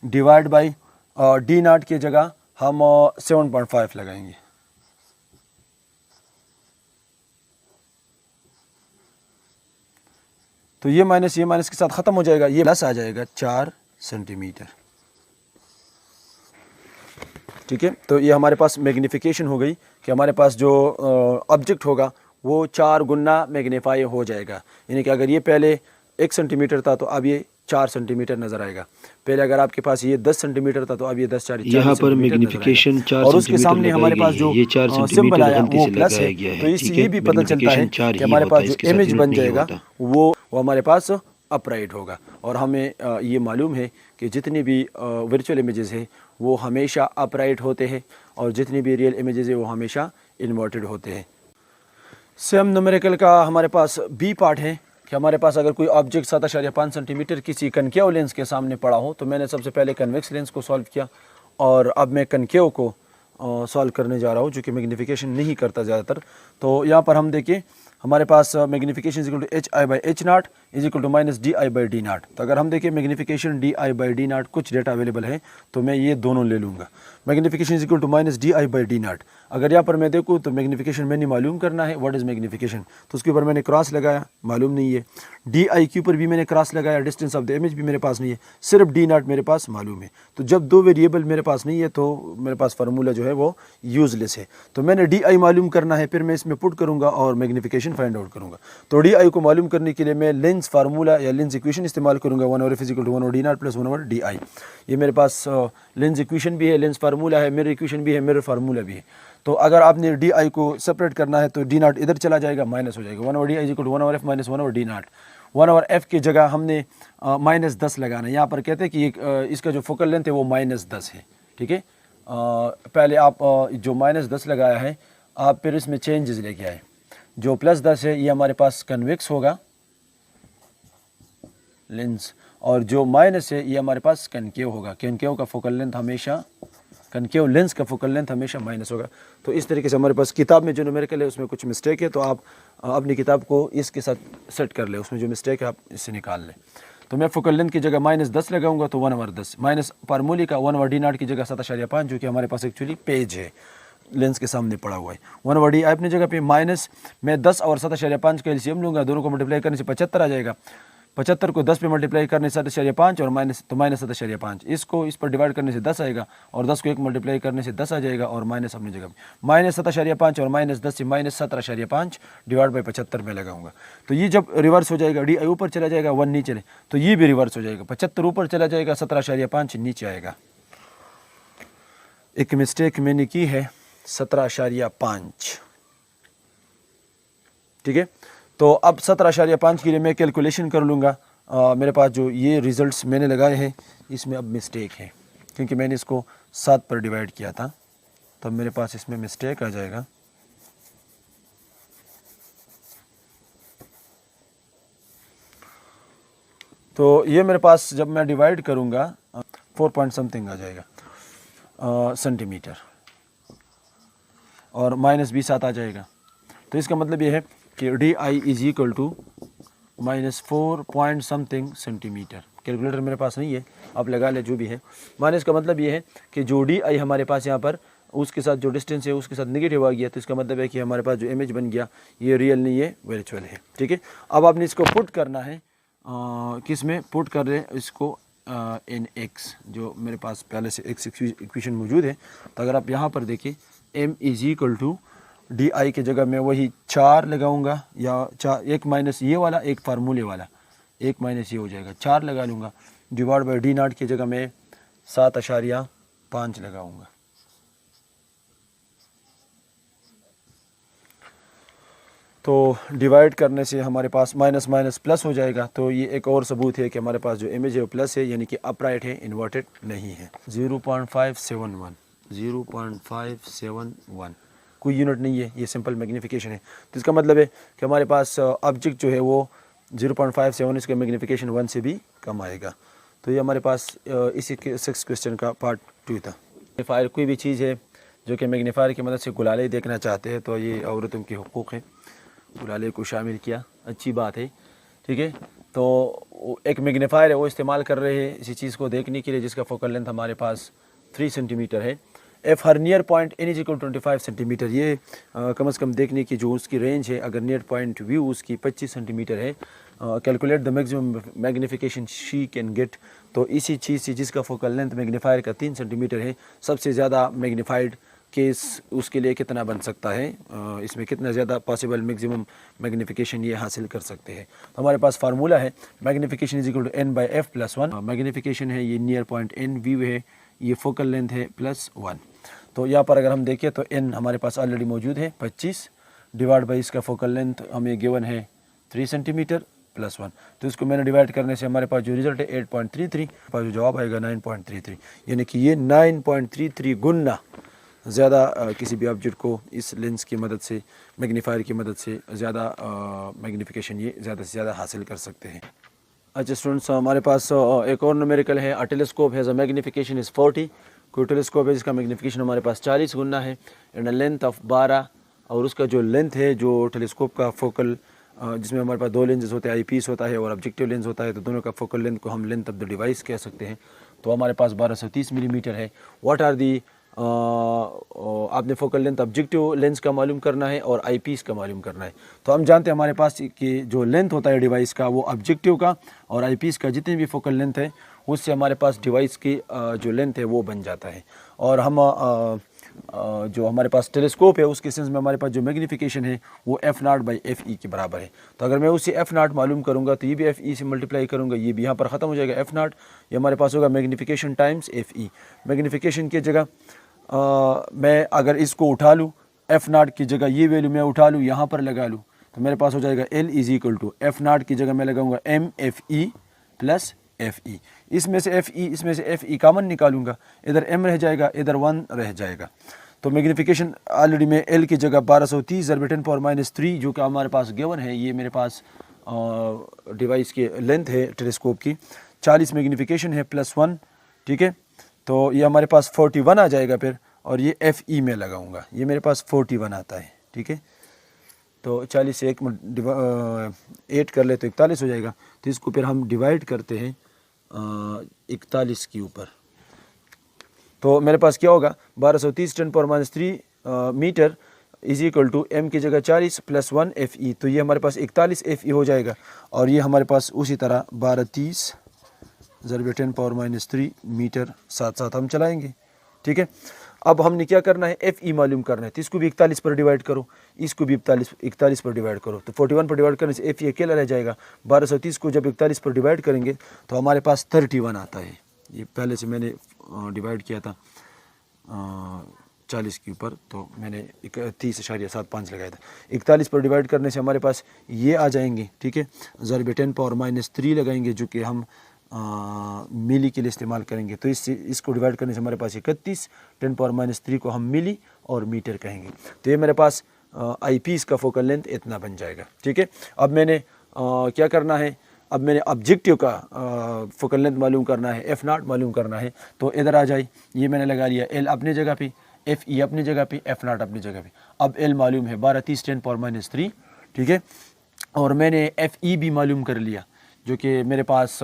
S1: डिवाइड बाई डी नॉट की जगह हम 7.5 लगाएंगे। तो ये माइनस के साथ ख़त्म हो जाएगा, ये प्लस आ जाएगा 4 सेंटीमीटर। ठीक है, तो ये हमारे पास मैग्नीफिकेशन हो गई कि हमारे पास जो ऑब्जेक्ट होगा वो 4 गुना मैग्नीफाई हो जाएगा। यानी कि अगर ये पहले 1 सेंटीमीटर था तो अब ये 4 सेंटीमीटर नजर आएगा। पहले अगर आपके पास ये 10 सेंटीमीटर था तो अब ये 10 4
S2: यहाँ पर मैग्नीफिकेशन 4
S1: और उसके सामने हमारे पास जो सिंबल आया वो प्लस है। तो इससे ये भी पता चलता है कि हमारे पास जो इमेज बन जाएगा वो हमारे पास अपराइट होगा। और हमें ये मालूम है कि जितनी भी वर्चुअल इमेजेस है वो हमेशा अपराइट होते हैं और जितनी भी रियल इमेजेस है वो हमेशा इन्वर्टेड होते हैं। सेम न्यूमेरिकल का हमारे पास बी पार्ट है कि हमारे पास अगर कोई ऑब्जेक्ट 7.5 सेंटीमीटर किसी कनकेव लेंस के सामने पड़ा हो, तो मैंने सबसे पहले कन्वेक्स लेंस को सॉल्व किया और अब मैं कनकेव को सॉल्व करने जा रहा हूँ, जो कि मैग्नीफिकेशन नहीं करता ज़्यादातर। तो यहाँ पर हम देखिए हमारे पास magnification is equal to h i by h naught is equal to minus d i by d naught. तो अगर हम देखें magnification d i by d naught कुछ डेटा अवेलेबल है तो मैं ये दोनों ले लूँगा। Magnification is equal to minus d i by d naught. अगर यहाँ पर मैं देखूँ तो मैग्नीफिकेशन मैंने मालूम करना है व्हाट इज़ मैग्नीफिकेशन, तो उसके ऊपर मैंने क्रॉस लगाया, मालूम नहीं है। डी आई के ऊपर भी मैंने क्रॉस लगाया, डिस्टेंस ऑफ द इमेज भी मेरे पास नहीं है, सिर्फ डी नाट मेरे पास मालूम है। तो जब दो वेरिएबल मेरे पास नहीं है तो मेरे पास फार्मूला जो है वो यूजलेस है। तो मैंने डी आई मालूम करना है, फिर मैं इसमें पुट करूँगा और मैग्नीफिकेशन फाइंड आउट करूँगा। तो डी आई को मालूम करने के लिए मैं लेंस लेंस फार्मूला या लेंस इक्वेशन इस्तेमाल करूँगा 1/f = 1/d0 + 1/di। ये मेरे पास लेंस इक्वेशन भी है, लेंस फार्मूला है, मिरर इक्वेशन भी है, मिरर फार्मूला भी है। तो अगर आपने di को सेपरेट करना है तो d0 इधर चला जाएगा, माइनस हो जाएगा। 1/di = 1/f - 1/d0। 1/f की जगह हमने -10 लगाना है। यहाँ पर कहते हैं कि इसका जो फोकल लेंथ है वो -10 है, ठीक है। पहले आप जो -10 लगाया है आप फिर इसमें चेंजेस लेके आए। जो +10 है ये हमारे पास कन्वेक्स होगा लेंस, और जो माइनस है ये हमारे पास कनकेव होगा। कनकेव का फोकल लेंथ हमेशा, कनकेव लेंस का फोकल लेंथ हमेशा माइनस होगा। तो इस तरीके से हमारे पास किताब में जो न्यूमेरिकल है उसमें कुछ मिस्टेक है, तो आप अपनी किताब को इसके साथ सेट कर ले, उसमें जो मिस्टेक है आप इससे निकाल लें। तो मैं फोकल लेंथ की जगह -10 लगाऊंगा तो 1/10 माइनस फार्मूले का 1/d0 की जगह 7.5 जो कि हमारे पास एक्चुअली पेज है, लेंस के सामने पड़ा हुआ है। 1/d अपनी जगह पे माइनस मैं 10 और 7.5 का एलसीएम लूँगा, दोनों को मल्टीप्लाई करने से 75 आ जाएगा। 75 को 10 पे मल्टीप्लाई करने से 7.5 और माइनस, तो -7.5। इसको इस पर डिवाइड करने से 10 आएगा, और 10 को 1 मल्टीप्लाई करने से 10 आ जाएगा, और माइनस अपनी जगह -7.5 और -10 से -17.5 डिवाइड बाई 75 में लगाऊंगा। तो ये जब रिवर्स हो जाएगा, डी ऊपर चला जाएगा, 1 नीचे चले, तो ये भी रिवर्स हो जाएगा। 75 ऊपर चला जाएगा, 17.5 नीचे आएगा। एक मिस्टेक मैंने की है, 17.5, ठीक है। तो अब 17.5 के लिए मैं कैलकुलेशन कर लूँगा। मेरे पास जो ये रिज़ल्ट्स मैंने लगाए हैं इसमें अब मिस्टेक है, क्योंकि मैंने इसको 7 पर डिवाइड किया था, तब मेरे पास इसमें मिस्टेक आ जाएगा। तो ये मेरे पास जब मैं डिवाइड करूँगा 4 पॉइंट समथिंग आ जाएगा सेंटीमीटर, और -20 आ जाएगा। तो इसका मतलब ये है कि di = -4 point something centimetre. Calculator मेरे पास नहीं है, आप लगा ले जो भी है। माइनस का मतलब ये है कि जो di हमारे पास यहाँ पर उसके साथ जो डिस्टेंस है उसके साथ नेगेटिव आ गया, तो इसका मतलब है कि हमारे पास जो इमेज बन गया ये रियल नहीं है, वर्चुअल है, ठीक है। अब आपने इसको पुट करना है, किस में पुट कर रहे हैं इसको, इन x, जो मेरे पास पहले से x इक्वेशन मौजूद है। तो अगर आप यहाँ पर देखिए m = di की जगह मैं वही 4 लगाऊंगा, या 4, एक माइनस ये वाला, एक फार्मूले वाला, एक माइनस ये हो जाएगा, 4 लगा लूँगा, डिवाइड बाई d0 की जगह मैं 7.5 लगाऊंगा। तो डिवाइड करने से हमारे पास माइनस माइनस प्लस हो जाएगा। तो ये एक और सबूत है कि हमारे पास जो इमेज है वो प्लस है, यानी कि अपराइट है, इन्वर्टेड नहीं है। 0.571, 0.571 कोई यूनिट नहीं है, ये सिंपल मैग्नीफिकेशन है। तो इसका मतलब है कि हमारे पास ऑब्जेक्ट जो है वो 0.57, इसका मैग्नीफिकेशन 1 से भी कम आएगा। तो ये हमारे पास इसी के 6 क्वेश्चन का पार्ट 2 था। मैग्नीफायर कोई भी चीज़ है जो कि मैग्नीफायर की मदद से गुलाले देखना चाहते हैं, तो ये औरतों के हुकूक़ है, गुलाले को शामिल किया, अच्छी बात है, ठीक है। तो एक मैग्नीफायर है वो इस्तेमाल कर रहे हैं इसी चीज़ को देखने के लिए, जिसका फोकल लेंथ हमारे पास 3 सेंटीमीटर है। एफ हर नियर पॉइंट n = 25 सेंटीमीटर, ये कम से कम देखने की जो उसकी रेंज है, अगर नियर पॉइंट व्यू उसकी 25 सेंटीमीटर है। Calculate the maximum magnification she can get, तो इसी चीज़ से जिसका फोकल लेंथ मैग्नीफायर का 3 सेंटीमीटर है, सबसे ज़्यादा मैग्नीफाइड केस उसके लिए कितना बन सकता है, इसमें कितना ज़्यादा पॉसिबल मैक्सिमम मैग्नीफिकेशन ये हासिल कर सकते हैं। तो हमारे पास फार्मूला है मैग्नीफिकेशन = n/f + 1। मैग्नीफिकेशन है ये नियर पॉइंट n, व्यू है ये, फोकल लेंथ है +1। तो यहाँ पर अगर हम देखें तो n हमारे पास ऑलरेडी मौजूद है 25, डिवाइड बाई इसका फोकल लेंथ हमें गिवन है 3 सेंटीमीटर +1। तो इसको मैंने डिवाइड करने से हमारे पास जो रिजल्ट है 8.33, पास जो जवाब आएगा 9.33, यानी कि ये 9.33 गुना ज़्यादा किसी भी ऑब्जेक्ट को इस लेंस की मदद से, मैग्नीफायर की मदद से ज़्यादा मैग्नीफिकेशन ये ज़्यादा से ज़्यादा हासिल कर सकते हैं। अच्छा स्टूडेंट्स, हमारे पास एक और न्यूमेरिकल है। अ telescope has a magnification is 40। कोई टेलीस्कोप है जिसका मैग्नीफिकेशन हमारे पास 40 गुना है, एंड लेंथ ऑफ 12, और उसका जो लेंथ है जो टेलीस्कोप का फोकल, जिसमें हमारे पास 2 लेंसेज होते हैं, आई पीस होता है और ऑब्जेक्टिव लेंस होता है, तो दोनों का फोकल लेंथ को हम लेंथ ऑफ द डिवाइस कह सकते हैं। तो हमारे पास 1230 मिलीमीटर है। व्हाट आर दी, आपने फोकल लेंथ ऑब्जेक्टिव लेंस का मालूम करना है और आई पीस का मालूम करना है। तो हम जानते हैं हमारे पास कि जो लेंथ होता है डिवाइस का वो ऑब्जेक्टिव का और आई पीस का जितनी भी फोकल लेंथ है उससे हमारे पास डिवाइस की जो लेंथ है वो बन जाता है। और हम जो हमारे पास टेलीस्कोप है उसके सेंस में हमारे पास जो मैग्नीफिकेशन है वो f0/fe के बराबर है। तो अगर मैं उसी f0 मालूम करूँगा तो ये भी fe से मल्टीप्लाई करूँगा, ये भी यहाँ पर ख़त्म हो जाएगा f0, ये हमारे पास होगा मैग्नीफिकेशन टाइम्स fe। मैग्नीफिकेशन की जगह मैं अगर इसको उठा लूँ, f0 की जगह ये वैल्यू मैं उठा लूँ यहाँ पर लगा लूँ तो मेरे पास हो जाएगा L = f0 की जगह मैं लगाऊंगा mfe + fe। इसमें से fe कॉमन निकालूंगा, इधर m रह जाएगा, इधर 1 रह जाएगा। तो मैग्नीफिकेशन ऑलरेडी में L की जगह 1230 × 10⁻³ जो कि हमारे पास गिवन है, ये मेरे पास डिवाइस की लेंथ है टेलीस्कोप की, 40 मैग्नीफिकेशन है +1, ठीक है। तो ये हमारे पास 41 आ जाएगा फिर, और ये fe में लगाऊंगा, ये मेरे पास 41 आता है, ठीक है। तो 40 से 8 कर ले तो 41 हो जाएगा। तो इसको फिर हम डिवाइड करते हैं 41 के ऊपर, तो मेरे पास क्या होगा 1230 × 10⁻³ मीटर = m की जगह 40 + 1 fe। तो ये हमारे पास 41 fe हो जाएगा, और ये हमारे पास उसी तरह 1230 × 10⁻³ मीटर साथ साथ हम चलाएंगे, ठीक है। अब हमने क्या करना है, fe मालूम करना है, तो इसको भी 41 पर डिवाइड करो, इसको भी 41 पर डिवाइड करो, तो 41 पर डिवाइड करने से fe अकेला रह जाएगा। 1230 को जब 41 पर डिवाइड करेंगे तो हमारे पास 31 आता है। ये पहले से मैंने डिवाइड किया था 40 के ऊपर, तो मैंने 31.75 लगाया था। 41 पर डिवाइड करने से हमारे पास ये आ जाएंगे, ठीक है। ज़रिब 10⁻³ लगाएंगे जो कि हम मिली के लिए इस्तेमाल करेंगे, तो इसको डिवाइड करने से हमारे पास 31, 10⁻³ को हम मिली और मीटर कहेंगे। तो ये मेरे पास आई पीस का फोकल लेंथ इतना बन जाएगा, ठीक है। अब मैंने क्या करना है, अब मैंने ऑब्जेक्टिव का फोकल लेंथ मालूम करना है, f0 मालूम करना है। तो इधर आ जाए, ये मैंने लगा लिया L अपनी जगह पे, fe अपनी जगह पे, f0 अपनी जगह पे। अब L मालूम है 1230 × 10⁻³, ठीक है, और मैंने fe भी मालूम कर लिया जो कि मेरे पास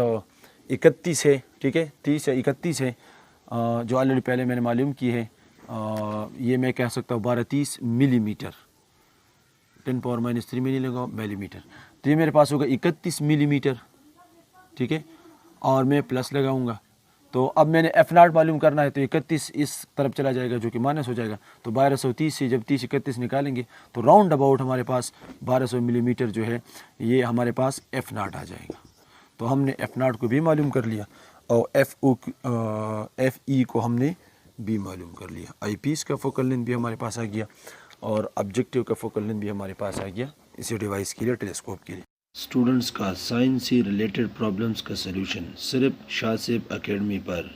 S1: 31 है, ठीक है, 30 या 31 है, जो ऑलरेडी पहले मैंने मालूम की है। ये मैं कह सकता हूँ 1230 मिलीमीटर, 10⁻³ में नहीं लगा मिलीमीटर, तो ये मेरे पास होगा 31 मिलीमीटर, ठीक है, और मैं प्लस लगाऊंगा। तो अब मैंने f0 मालूम करना है, तो 31 इस तरफ चला जाएगा जो कि माइनस हो जाएगा। तो 1230 से जब 30 31 निकालेंगे तो राउंड अबाउट हमारे पास 1200 मिलीमीटर जो है ये हमारे पास f0 आ जाएगा। तो हमने f0 को भी मालूम कर लिया और fe को हमने भी मालूम कर लिया। आई पीस का फोकल लेंथ भी हमारे पास आ गया और ऑब्जेक्टिव का फोकल लेंथ भी हमारे पास आ गया इसी डिवाइस के लिए, टेलीस्कोप के लिए।
S2: स्टूडेंट्स का साइंस से रिलेटेड प्रॉब्लम्स का सलूशन सिर्फ शासिब एकेडमी पर।